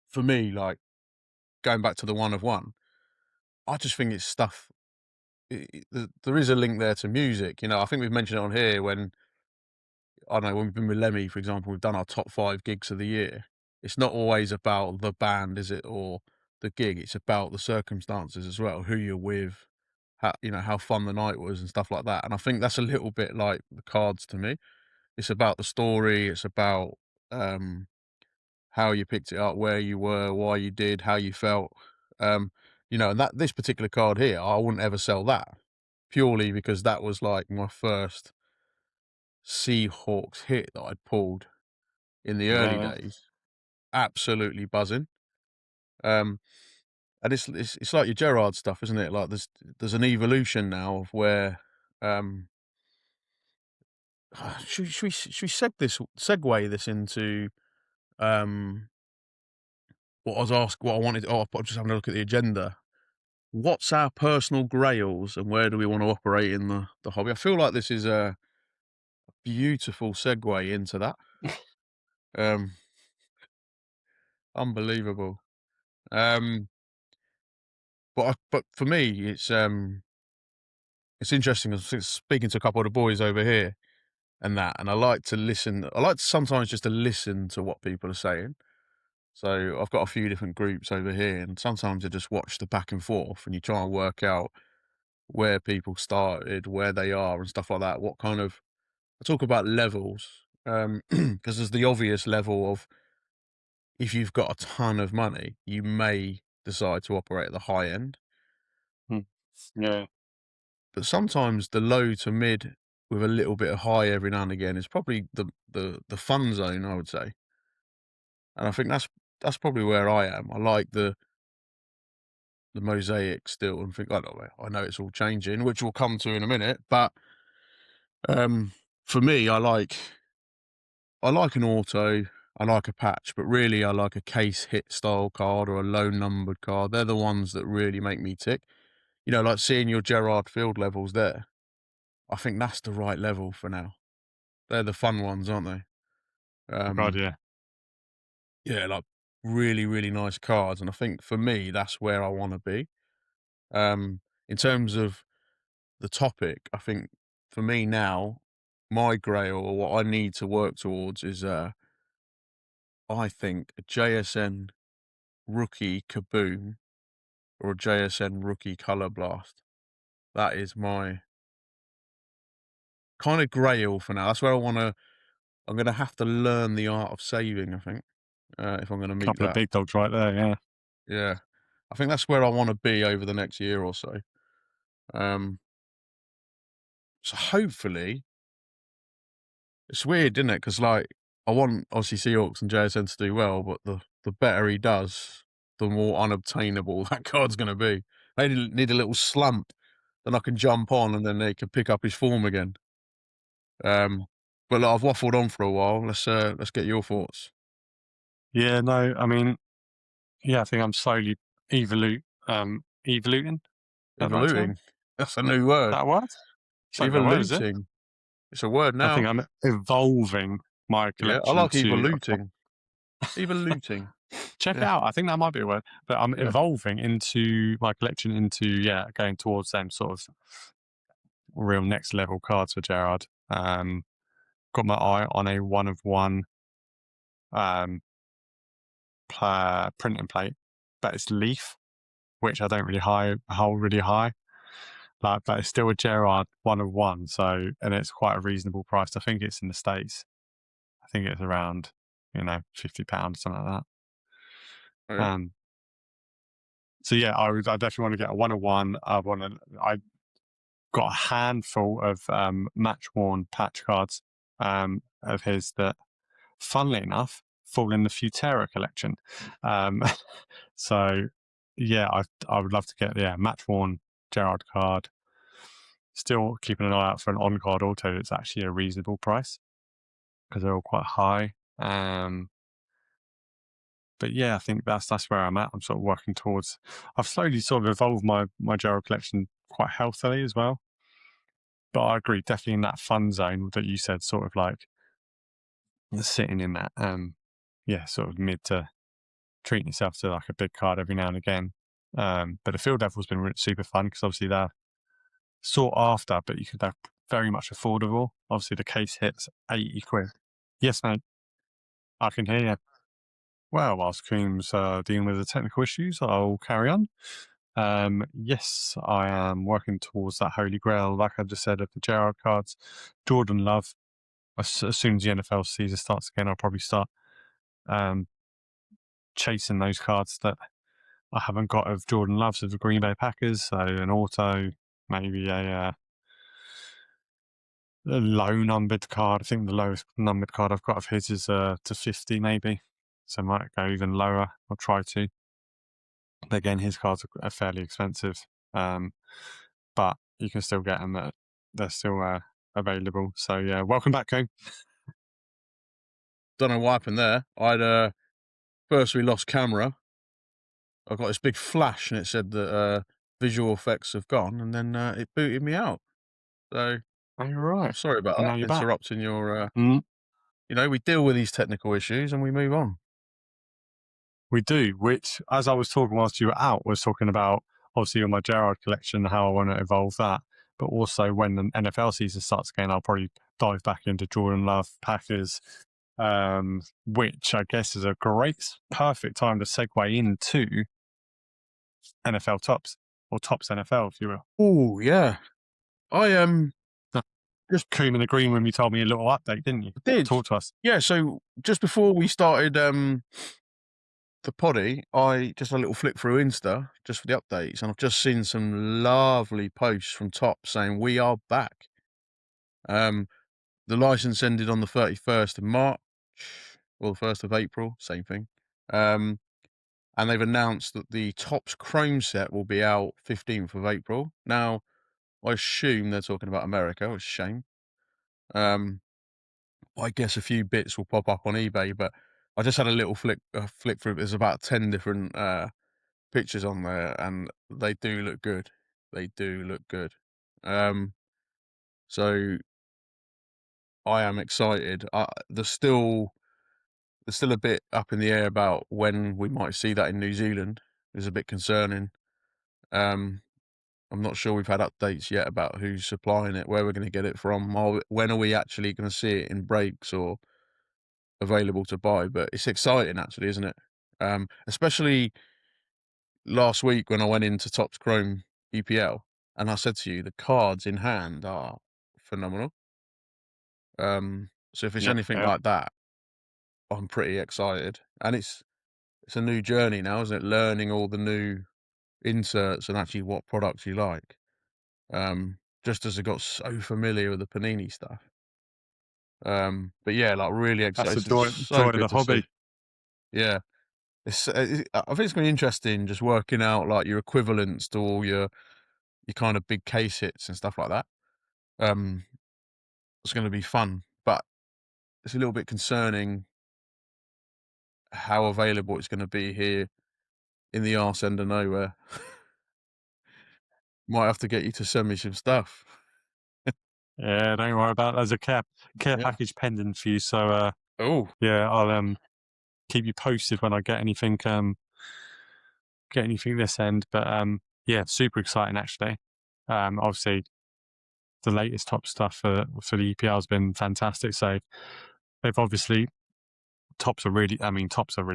for me, like going back to the one of one, I just think it's stuff. There is a link there to music. I think we've mentioned it on here when I don't know when we've been with Lemmy, for example, we've done our top 5 gigs of the year. It's not always about the band, is it, or the gig? It's about the circumstances as well, who you're with, how fun the night was, and stuff like that. And I think that's a little bit like the cards to me. It's about the story. It's about um, how you picked it up, where you were, why you did, how you felt. And that this particular card here, I wouldn't ever sell that purely because that was like my first Seahawks hit that I'd pulled in the early Yeah, days. Absolutely buzzing. Um, And it's like your Gerard stuff, isn't it? Like there's an evolution now of where should we segue this into um what I was asked, what I wanted. Oh, I'm just having a look at the agenda. What's our personal grails and where do we want to operate in the hobby? I feel like this is a beautiful segue into that. Um, Unbelievable. Um, but for me, it's interesting. I was speaking to a couple of the boys over here and that, and I like to listen. I like to sometimes just to listen to what people are saying. So I've got a few different groups over here, and sometimes I just watch the back and forth, and you try and work out where people started, where they are, and stuff like that. What kind of I talk about levels, because there's the obvious level of if you've got a ton of money, you may decide to operate at the high end. Hmm. Yeah, But sometimes the low to mid with a little bit of high every now and again is probably the fun zone, I would say. And I think that's probably where I am. I like the mosaic still and think, I know it's all changing, which we'll come to in a minute. But um, for me, I like an auto, I like a patch, but really I like a case hit style card or a low numbered card. They're the ones that really make me tick. You know, like seeing your Gerard Field levels there. I think that's the right level for now. They're the fun ones, aren't they? oh God, Um, yeah. yeah, like really, really nice cards. And I think for me, that's where I want to be. In terms of the topic, I think for me now, my grail or what I need to work towards is, I think a JSN rookie Kaboom or a JSN rookie Color Blast. That is my kind of grail for now. That's where I'm going to have to learn the art of saving, I think, if I'm going to meet Couple of that. big dogs right there. Yeah. Yeah. I think that's where I want to be over the next year or so. Um, so hopefully, it's weird, isn't it? Because like, I want obviously Seahawks and JSN to do well, but the better he does, the more unobtainable that card's going to be. They need a little slump, then I can jump on, and then they can pick up his form again. But look, I've waffled on for a while. Let's get your thoughts. Yeah. No, I mean, yeah, I think I'm slowly evoluting. Is that the right term? Evoluting. That's a new word. That a word? It's like a word, is it? Evoluting. It's a word I think now. I'm evolving my Yeah, I collection like to evoluting. Evoluting. check it Yeah, out. I think that might be a word, but I'm yeah. evolving into my collection into, yeah, going towards them sort of real next level cards for Gerard. Got my eye on a one of one um, print and plate, but it's Leaf, which I don't really hold really high. Like, but it's still a Gerard one of one. So, and it's quite a reasonable price. I think it's in the States. I think it's around, £50, something like Oh, that. yeah. So yeah, I definitely want to get a one of one. I got a handful of match worn patch cards of his that, funnily enough, fall in the Futera collection. Um, so yeah, I would love to get match worn Gerard card. Still keeping an eye out for an on card auto that's actually a reasonable price because they're all quite high. But yeah, I think that's where I'm at. I'm sort of working towards. I've slowly sort of evolved my Gerald collection quite healthily as well. But I agree, definitely in that fun zone that you said, sort of like sitting in that, yeah, sort of mid to treating yourself to like a big card every now and again. But the field level's been super fun because obviously they're sought after, but they're very much affordable. Obviously the case hits £80. Yes, mate, I can hear you. Well, whilst Coom's dealing with the technical issues, I'll carry on. Yes, I am working towards that holy grail, like I just said, of the Gerard cards. Jordan Love. As soon as the NFL season starts again, I'll probably start um, chasing those cards that I haven't got of Jordan Love's of the Green Bay Packers. So an auto, maybe a low numbered card. I think the lowest numbered card I've got of his is to 50, maybe. So I might go even lower. I'll try to. But again, his cards are fairly expensive, but you can still get them. They're still available. So yeah, welcome back, Coon. Don't know what happened there. I'd first we lost camera. I got this big flash and it said that visual effects have gone, and then it booted me out. So Oh, you're right. sorry about And that, now you're back. interrupting your. Mm. We deal with these technical issues and we move on. We do, which, as I was talking whilst you were out, was talking about obviously on my Gerard collection, how I want to evolve that. But also when the NFL season starts again, I'll probably dive back into Jordan Love Packers, which I guess is a perfect time to segue into NFL tops, or tops NFL, if you will. Oh yeah, I just Cream and the green room, you told me a little update, didn't you? did. Talk to us. Yeah, so just before we started the poddy, I just had a little flick through Insta just for the updates, and I've just seen some lovely posts from Top saying we are back. The license ended on the 31st of March, or the 1st of April, same thing. And they've announced that the Topps Chrome set will be out 15th of April. Now, I assume they're talking about America, which is a shame. I guess a few bits will pop up on eBay, but I just had a little flick through. There's about 10 different pictures on there, and they do look good. They do look good. So I am excited. There's still a bit up in the air about when we might see that in New Zealand. It's a bit concerning. Um, I'm not sure we've had updates yet about who's supplying it, where we're going to get it from, or when are we actually going to see it in breaks or available to buy. But it's exciting, actually, isn't it? Especially last week when I went into Topps Chrome EPL, and I said to you, the cards in hand are phenomenal. So if it's Yeah, anything yeah. like that, I'm pretty excited, and it's a new journey now, isn't it? Learning all the new inserts and actually what products you like. Just as I got so familiar with the Panini stuff. But yeah, like really That's the excited. It's joy so of good the to see. hobby. Yeah, I think it's gonna be interesting just working out like your equivalents to all your kind of big case hits and stuff like that. Um, it's gonna be fun, but it's a little bit concerning how available it's gonna be here in the arse end of nowhere. Might have to get you to send me some stuff. Yeah, don't worry about it. There's a care Yeah. package pending for you. So Oh, yeah, I'll keep you posted when I get anything this end. But yeah, super exciting actually. Obviously the latest top stuff for the EPL has been fantastic. So they've obviously Tops are really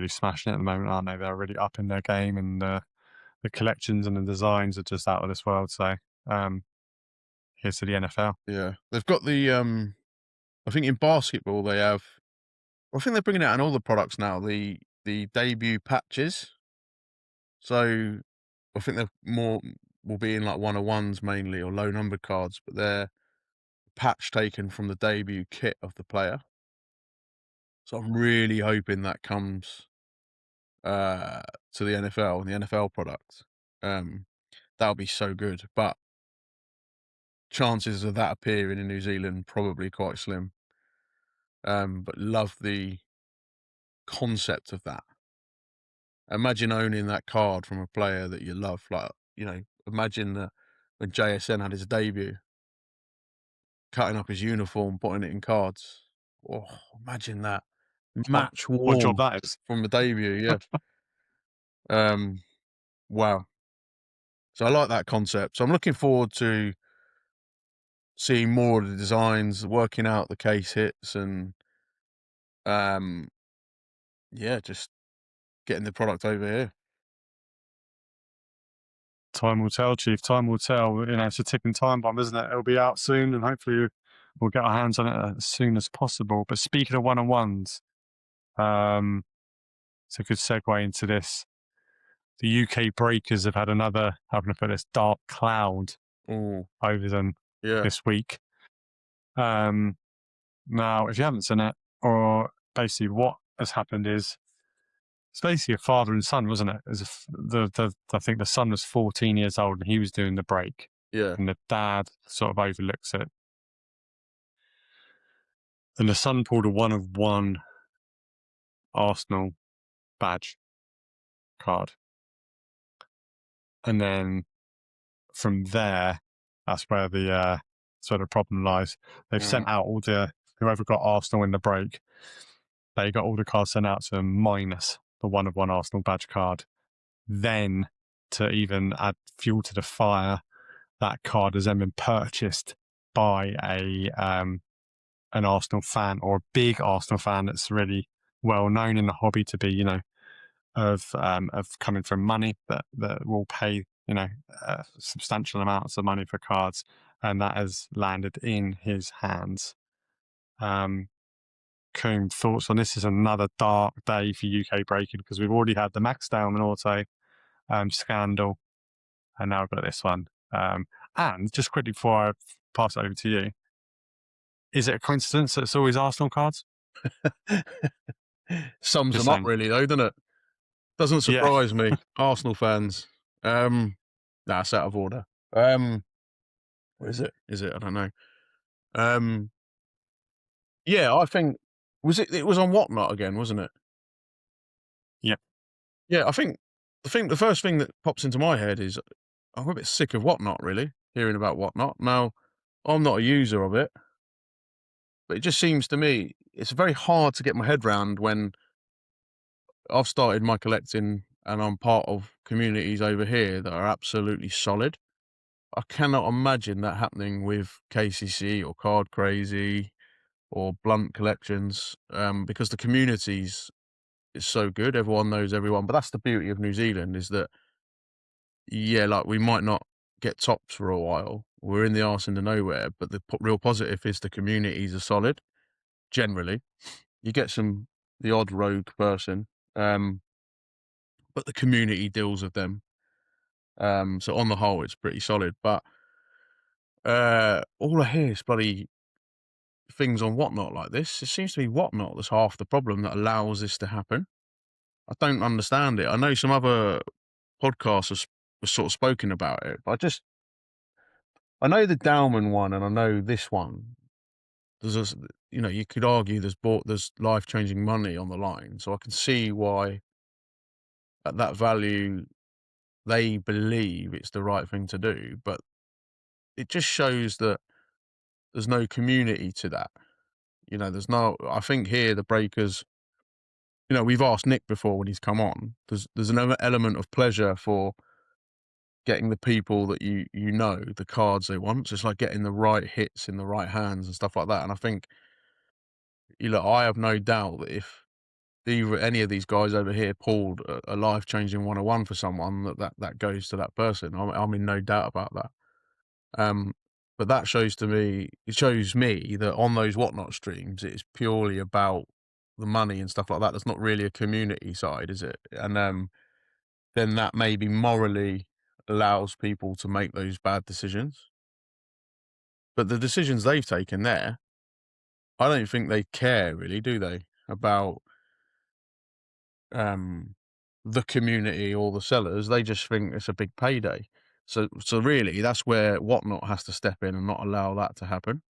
smashing it at the moment, aren't they? They're really up in their game, and the collections and the designs are just out of this world. So here's to the NFL. yeah. They've got the I think in basketball they have. I think they're bringing out in all the products now the debut patches. So I think they're more will be in like 101s mainly or low numbered cards, but they're patch taken from the debut kit of the player. So I'm really hoping that comes uh to the NFL and the NFL product. Um that'll be so good. But chances of that appearing in New Zealand probably quite slim. But love the concept of that. Imagine owning that card from a player that you love. Like, imagine that when JSN had his debut, cutting up his uniform, putting it in cards. Oh, imagine that. What, Match what job worn that is? from the debut, yeah. Um, wow. So I like that concept. So I'm looking forward to seeing more of the designs, working out the case hits, and um, yeah, just getting the product over here. Time will tell, Chief. Time will tell. It's a ticking time bomb, isn't it? It'll be out soon, and hopefully we'll get our hands on it as soon as possible. But speaking of one-on-ones, it's a good segue into this. The UK Breakers have had another, how can I put this, dark cloud Oh, over them yeah. this week. Now, if you haven't seen it, or basically what has happened is It's basically a father and son, wasn't it? As I think the son was 14 years old and he was doing the break, Yeah. and the dad sort of overlooks it. And the son pulled a 1 of 1 Arsenal badge card. And then from there, that's where the problem lies. They've sent out all whoever got Arsenal in the break, they got all the cards sent out to them minus the 1 of 1 Arsenal badge card. Then, to even add fuel to the fire, that card has then been purchased by an Arsenal fan, or a big Arsenal fan that's really well known in the hobby to be, of coming from money that will pay, substantial amounts of money for cards, and that has landed in his hands. Coombe, thoughts on this? Is another dark day for UK breaking, because we've already had the Max Dowman Auto scandal, and now we've got this one. And just quickly before I pass it over to you, is it a coincidence that it's always Arsenal cards? Sums Just them up saying. really, though, doesn't it? Doesn't Yeah. surprise me. Arsenal fans. Nah, it's out of order. What is it? Is it? I don't know. Yeah, I think it was on Whatnot again, wasn't it? Yep. Yeah, I think the first thing that pops into my head is I'm a bit sick of Whatnot, really, hearing about Whatnot. Now, I'm not a user of it, but it just seems to me it's very hard to get my head round when I've started my collecting and I'm part of communities over here that are absolutely solid. I cannot imagine that happening with KCC or Card Crazy or Blunt Collections, because the communities is so good. Everyone knows everyone, but that's the beauty of New Zealand is that, yeah, like we might not get tops for a while. We're in the arse into nowhere, but the real positive is the communities are solid. Generally, you get the odd rogue person, but the community deals with them. So on the whole, it's pretty solid. But all I hear is bloody things on Whatnot like this. It seems to be Whatnot that's half the problem that allows this to happen. I don't understand it. I know some other podcasts have sort of spoken about it, but I know the Dowman one and I know this one. You could argue there's life-changing money on the line, so I can see why at that value they believe it's the right thing to do, but it just shows that there's no community to that. I think here the breakers, we've asked Nick before when he's come on, there's an element of pleasure for getting the people that the cards they want. So it's like getting the right hits in the right hands and stuff like that. And I think, I have no doubt that if either any of these guys over here pulled a life-changing 101 for someone, that goes to that person. I'm in no doubt about that. But that it shows me that on those Whatnot streams, it's purely about the money and stuff like that. There's not really a community side, is it? And then that maybe morally allows people to make those bad decisions. But the decisions they've taken there, I don't think they care really, do they? About the community or the sellers. They just think it's a big payday. So really, that's where Whatnot has to step in and not allow that to happen.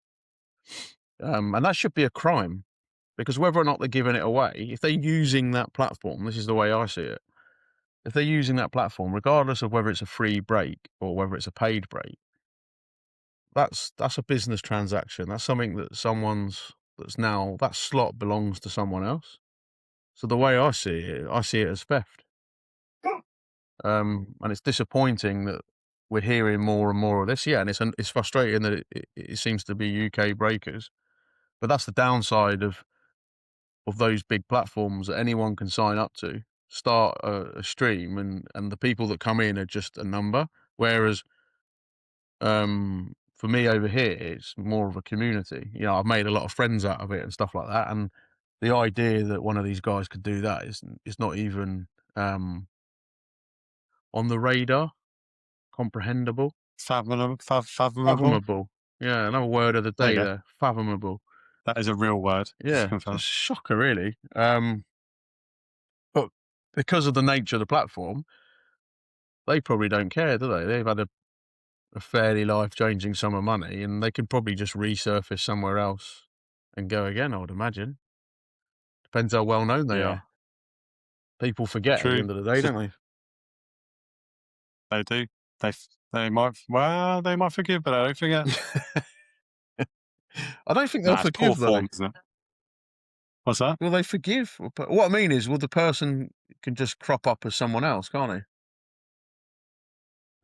And that should be a crime, because whether or not they're giving it away, if they're using that platform, this is the way I see it. If they're using that platform, regardless of whether it's a free break or whether it's a paid break, that's a business transaction. That's something that that slot belongs to someone else. So the way I see it as theft. And it's disappointing that we're hearing more and more of this. Yeah, and it's frustrating that it seems to be UK breakers, but that's the downside of those big platforms that anyone can sign up to, start a stream, and the people that come in are just a number. Whereas, for me over here, it's more of a community. I've made a lot of friends out of it and stuff like that. And the idea that one of these guys could do that is not even on the radar, comprehensible. Fathomable. Fathomable. Yeah, another word of the There you day go. there. Fathomable. That is a real word. Just to Yeah, it's a confirm. shocker, really. But because of the nature of the platform, they probably don't care, do they? They've had a fairly life-changing sum of money, and they could probably just resurface somewhere else and go again, I would imagine. Depends how well known they Yeah, are. People forget at the true. end of the day, It's just, don't they? they do. They might forgive, but I don't forget. I don't think they'll Nah, it's poor forgive, though. form, isn't it? What's that? Will they forgive? But what I mean is, well, the person can just crop up as someone else, can't he?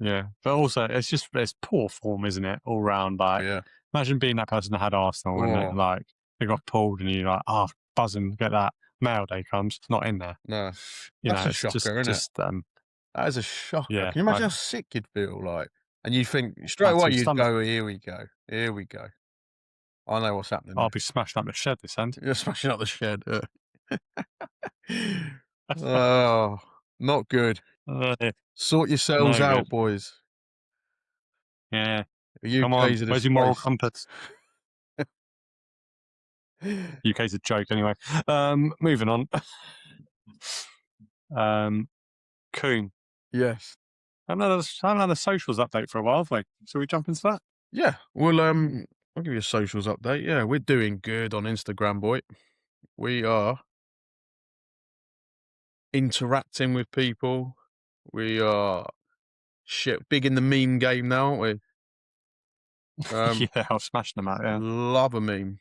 Yeah, but also it's poor form, isn't it? All round, like Yeah. imagine being that person that had Arsenal and Oh, like they got pulled, and you're like, oh, buzzing, get that mail day comes, it's not in there. no. You That's know, a it's shocker, isn't it? just That is a shocker. yeah, Can you imagine like how sick you'd feel, like, and you think straight that's away, your you'd stomach. go, "Here we go. Here we go. I know what's happening I'll here." be smashing up the shed this end. You're smashing up the shed. Oh, not good. Yeah, Sort yourselves no good. out, boys. Yeah, The come on, UK's a where's your moral disgrace. compass? UK's a joke anyway. Moving on. um, Coon. Yes. Haven't had a socials update for a while, have we? Shall we jump into that? Yeah. Well, I'll give you a socials update. Yeah, we're doing good on Instagram, boy. We are interacting with people. We are shit big in the meme game now, aren't we? Um, Yeah, I was smashing them out. Yeah. love a meme.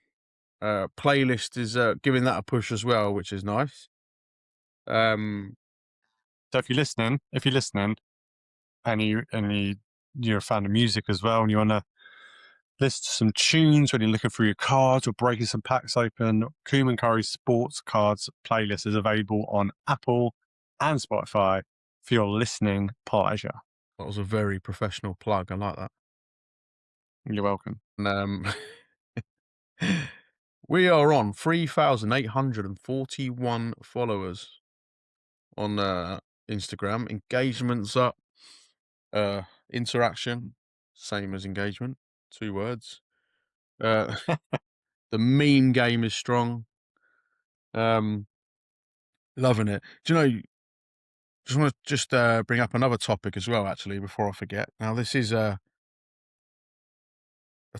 Playlist is giving that a push as well, which is nice. Um, So if you're listening, you're a fan of music as well, and you want to listen to some tunes when you're looking through your cards or breaking some packs open, Koeman Curry's Sports Cards playlist is available on Apple and Spotify for your listening pleasure. that was a very professional plug. I like that. You're welcome. And, we are on 3,841 followers on Instagram. Engagement's up. Uh, Interaction, same as engagement. 2 words. Uh, the meme game is strong. Um, Loving it. Do you know? Just want to bring up another topic as well, actually, before I forget. Now, this is a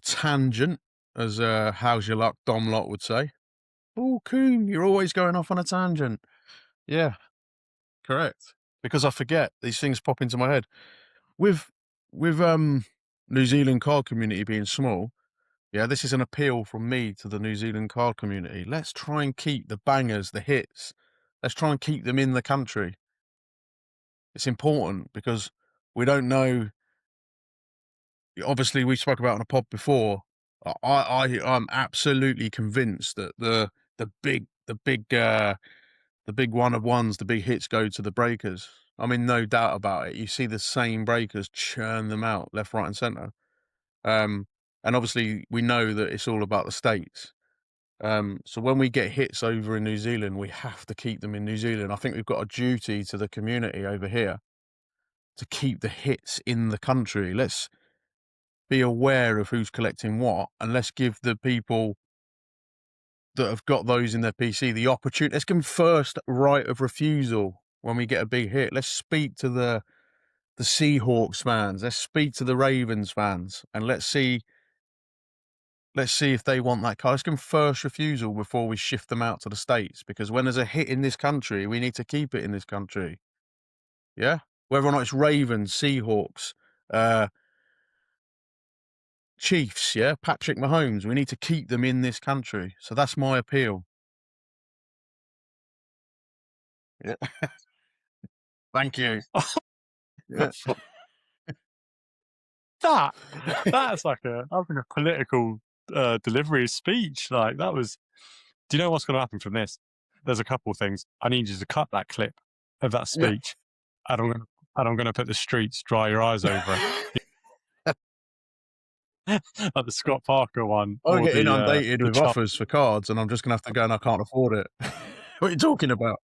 tangent, as how's your luck, Dom Lot would say. Oh, Coon, you're always going off on a tangent. Yeah, correct. Because I forget these things pop into my head. With New Zealand card community being small, yeah, this is an appeal from me to the New Zealand card community. Let's try and keep the bangers, the hits. Let's try and keep them in the country. It's important because we don't know. Obviously, we spoke about on a pod before. I'm absolutely convinced that the big one of ones, the big hits go to the breakers. I'm in no doubt about it. You see the same breakers churn them out left, right, and centre. Um, and obviously, we know that it's all about the states. So when we get hits over in New Zealand, we have to keep them in New Zealand. I think we've got a duty to the community over here to keep the hits in the country. Let's be aware of who's collecting what, and let's give the people that have got those in their PC the opportunity. Let's give them first right of refusal when we get a big hit. Let's speak to the Seahawks fans. Let's speak to the Ravens fans, and let's see if they want that car. Let's give them first refusal before we shift them out to the States, because when there's a hit in this country, we need to keep it in this country. Yeah? Whether or not it's Ravens, Seahawks, uh, Chiefs, yeah? Patrick Mahomes, we need to keep them in this country. So that's my appeal. Yeah. Thank you. Yeah. that that's like a political delivery speech. Like that was. Do you know what's going to happen from this? There's a couple of things. I need you to cut that clip of that Yeah. speech, and I'm gonna put the streets dry your eyes over it, like the Scott Parker one I or get inundated the with chart offers for cards, and I'm just gonna have to go, and I can't afford it. What are you talking about?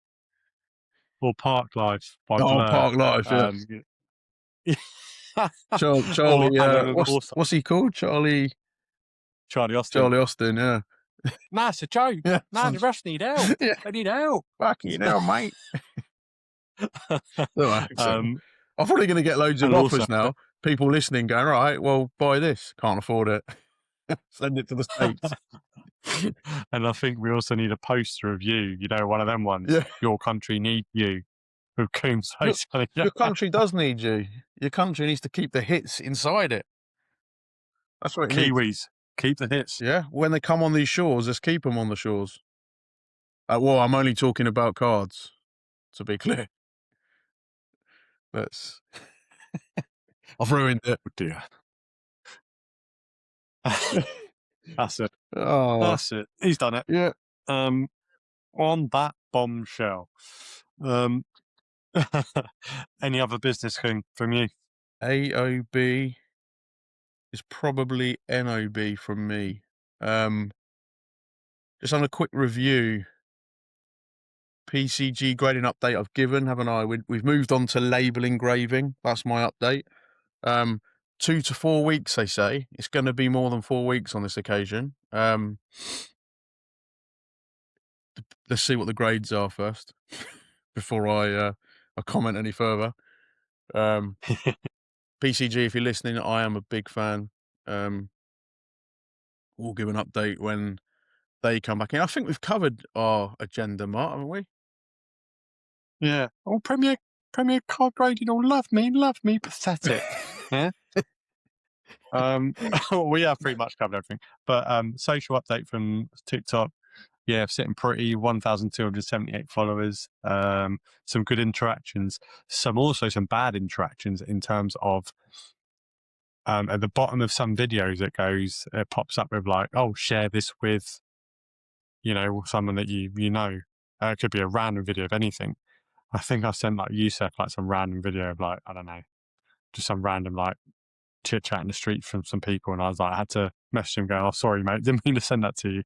or Park Life by Oh, Blur. Park Life, yeah. or Charlie, and then also what's he called? Charlie Austin. Charlie Austin, yeah. Nah, it's a joke. Yeah. Nah, the Rush need help. Yeah. They need help. Fucking hell, mate. No accent. um, I'm probably going to get loads of and also, offers now. People listening going, all right, well, buy this. Can't afford it. Send it to the States. and I think we also need a poster of you. You know, one of them ones. Yeah. Your country needs you. With Coom's Your, face on it. your country does need you. Your country needs to keep the hits inside it. That's what it needs. Kiwis, keep the hits. Yeah. When they come on these shores, let's keep them on the shores. Well, I'm only talking about cards, to be clear. That's I've ruined it. Oh dear. That's it. Oh, That's it. He's done it. yeah. Um, on that bombshell. Um, any other business thing from you? AOB is probably NOB from me. Just on a quick review, PCG grading update I've given, haven't I? We've moved on to label engraving. That's my update. 2 to 4 weeks, they say. It's going to be more than 4 weeks on this occasion. Let's see what the grades are first before I comment any further. PCG, if you're listening, I am a big fan. We'll give an update when they come back in. I think we've covered our agenda, Mark, haven't we? Yeah. Oh, Premier card grading. Oh, love me. Pathetic. Yeah. We have pretty much covered everything. But social update from TikTok. Yeah, sitting pretty. 1,278 followers. Some good interactions. Some bad interactions in terms of. At the bottom of some videos, it pops up with like, "Oh, share this with, someone that you know." It could be a random video of anything. I think I sent like Yusef like some random video of like, I don't know, just some random like chit chat in the street from some people, and I was like, I had to message him going, "Oh, sorry, mate, didn't mean to send that to you."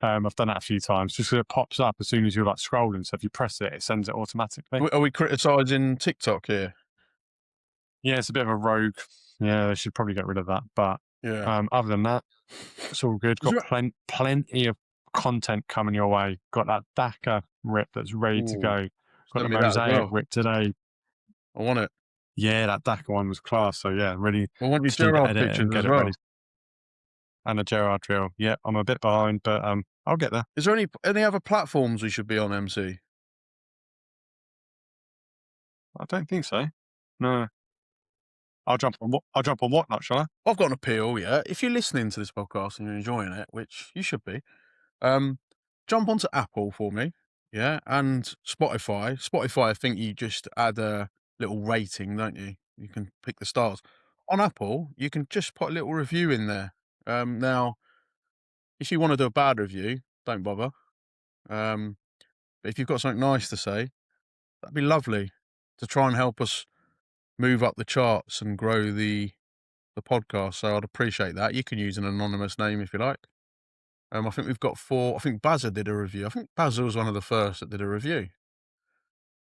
I've done that a few times just because it pops up as soon as you're like scrolling. So if you press it, it sends it automatically. Are we criticising TikTok here? Yeah, it's a bit of a rogue. Yeah, they should probably get rid of that. But Yeah. other than that, it's all good. Got plenty of content coming your way. Got that DACA rip that's ready to go. Got the Send me that as mosaic well. rip today. I want it. Yeah, that DACA one was class. So yeah, really I want your just need to Gerard edit it pictures and get as it well. ready. And a Gerard drill. Yeah, I'm a bit behind, but I'll get there. Is there any other platforms we should be on, MC? I don't think so. No. I'll jump on Whatnot, shall I? I've got an appeal, yeah. If you're listening to this podcast and you're enjoying it, which you should be, jump onto Apple for me, yeah, and Spotify. Spotify, I think you just add a little rating, don't you? You can pick the stars. On Apple, you can just put a little review in there. Now, if you want to do a bad review, don't bother. But if you've got something nice to say, that'd be lovely to try and help us move up the charts and grow the podcast. So I'd appreciate that. You can use an anonymous name if you like. I think we've got 4. I think Bazza did a review. I think Bazza was one of the first that did a review.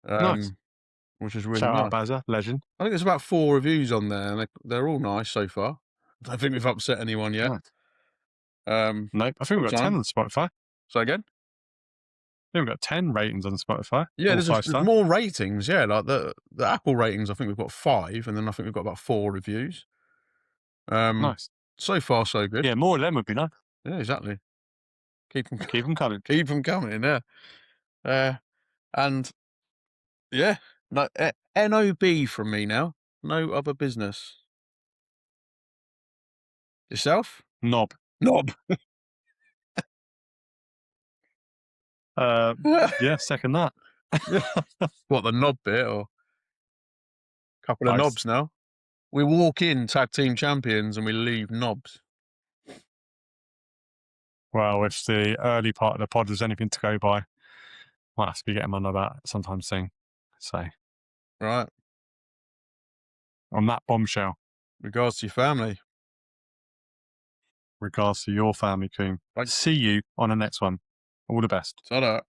Nice. Which is really Shout nice. out Bazza, legend. I think there's about 4 reviews on there, and they're all nice so far. I don't think we've upset anyone yet. Nice. Nope. I think we've got 10 on Spotify. So again? I think we've got 10 ratings on Spotify. Yeah, all there's more ratings. Yeah, like the Apple ratings, I think we've got 5, and then I think we've got about 4 reviews. Nice. So far, so good. Yeah, more of them would be nice. Yeah, exactly. Keep them coming. Keep them coming, yeah. And yeah, no, NOB from me now. No other business. Yourself? Knob. Knob. Yeah, second that. What, the knob bit, or a couple of Both. knobs now? We walk in tag team champions and we leave knobs. Well, if the early part of the pod was anything to go by, might have to be getting my knob out sometime soon. So, Right. on that bombshell, Regards to your family. regards to your family, Coom. Bye. See you on the next one. All the best. Ta-da.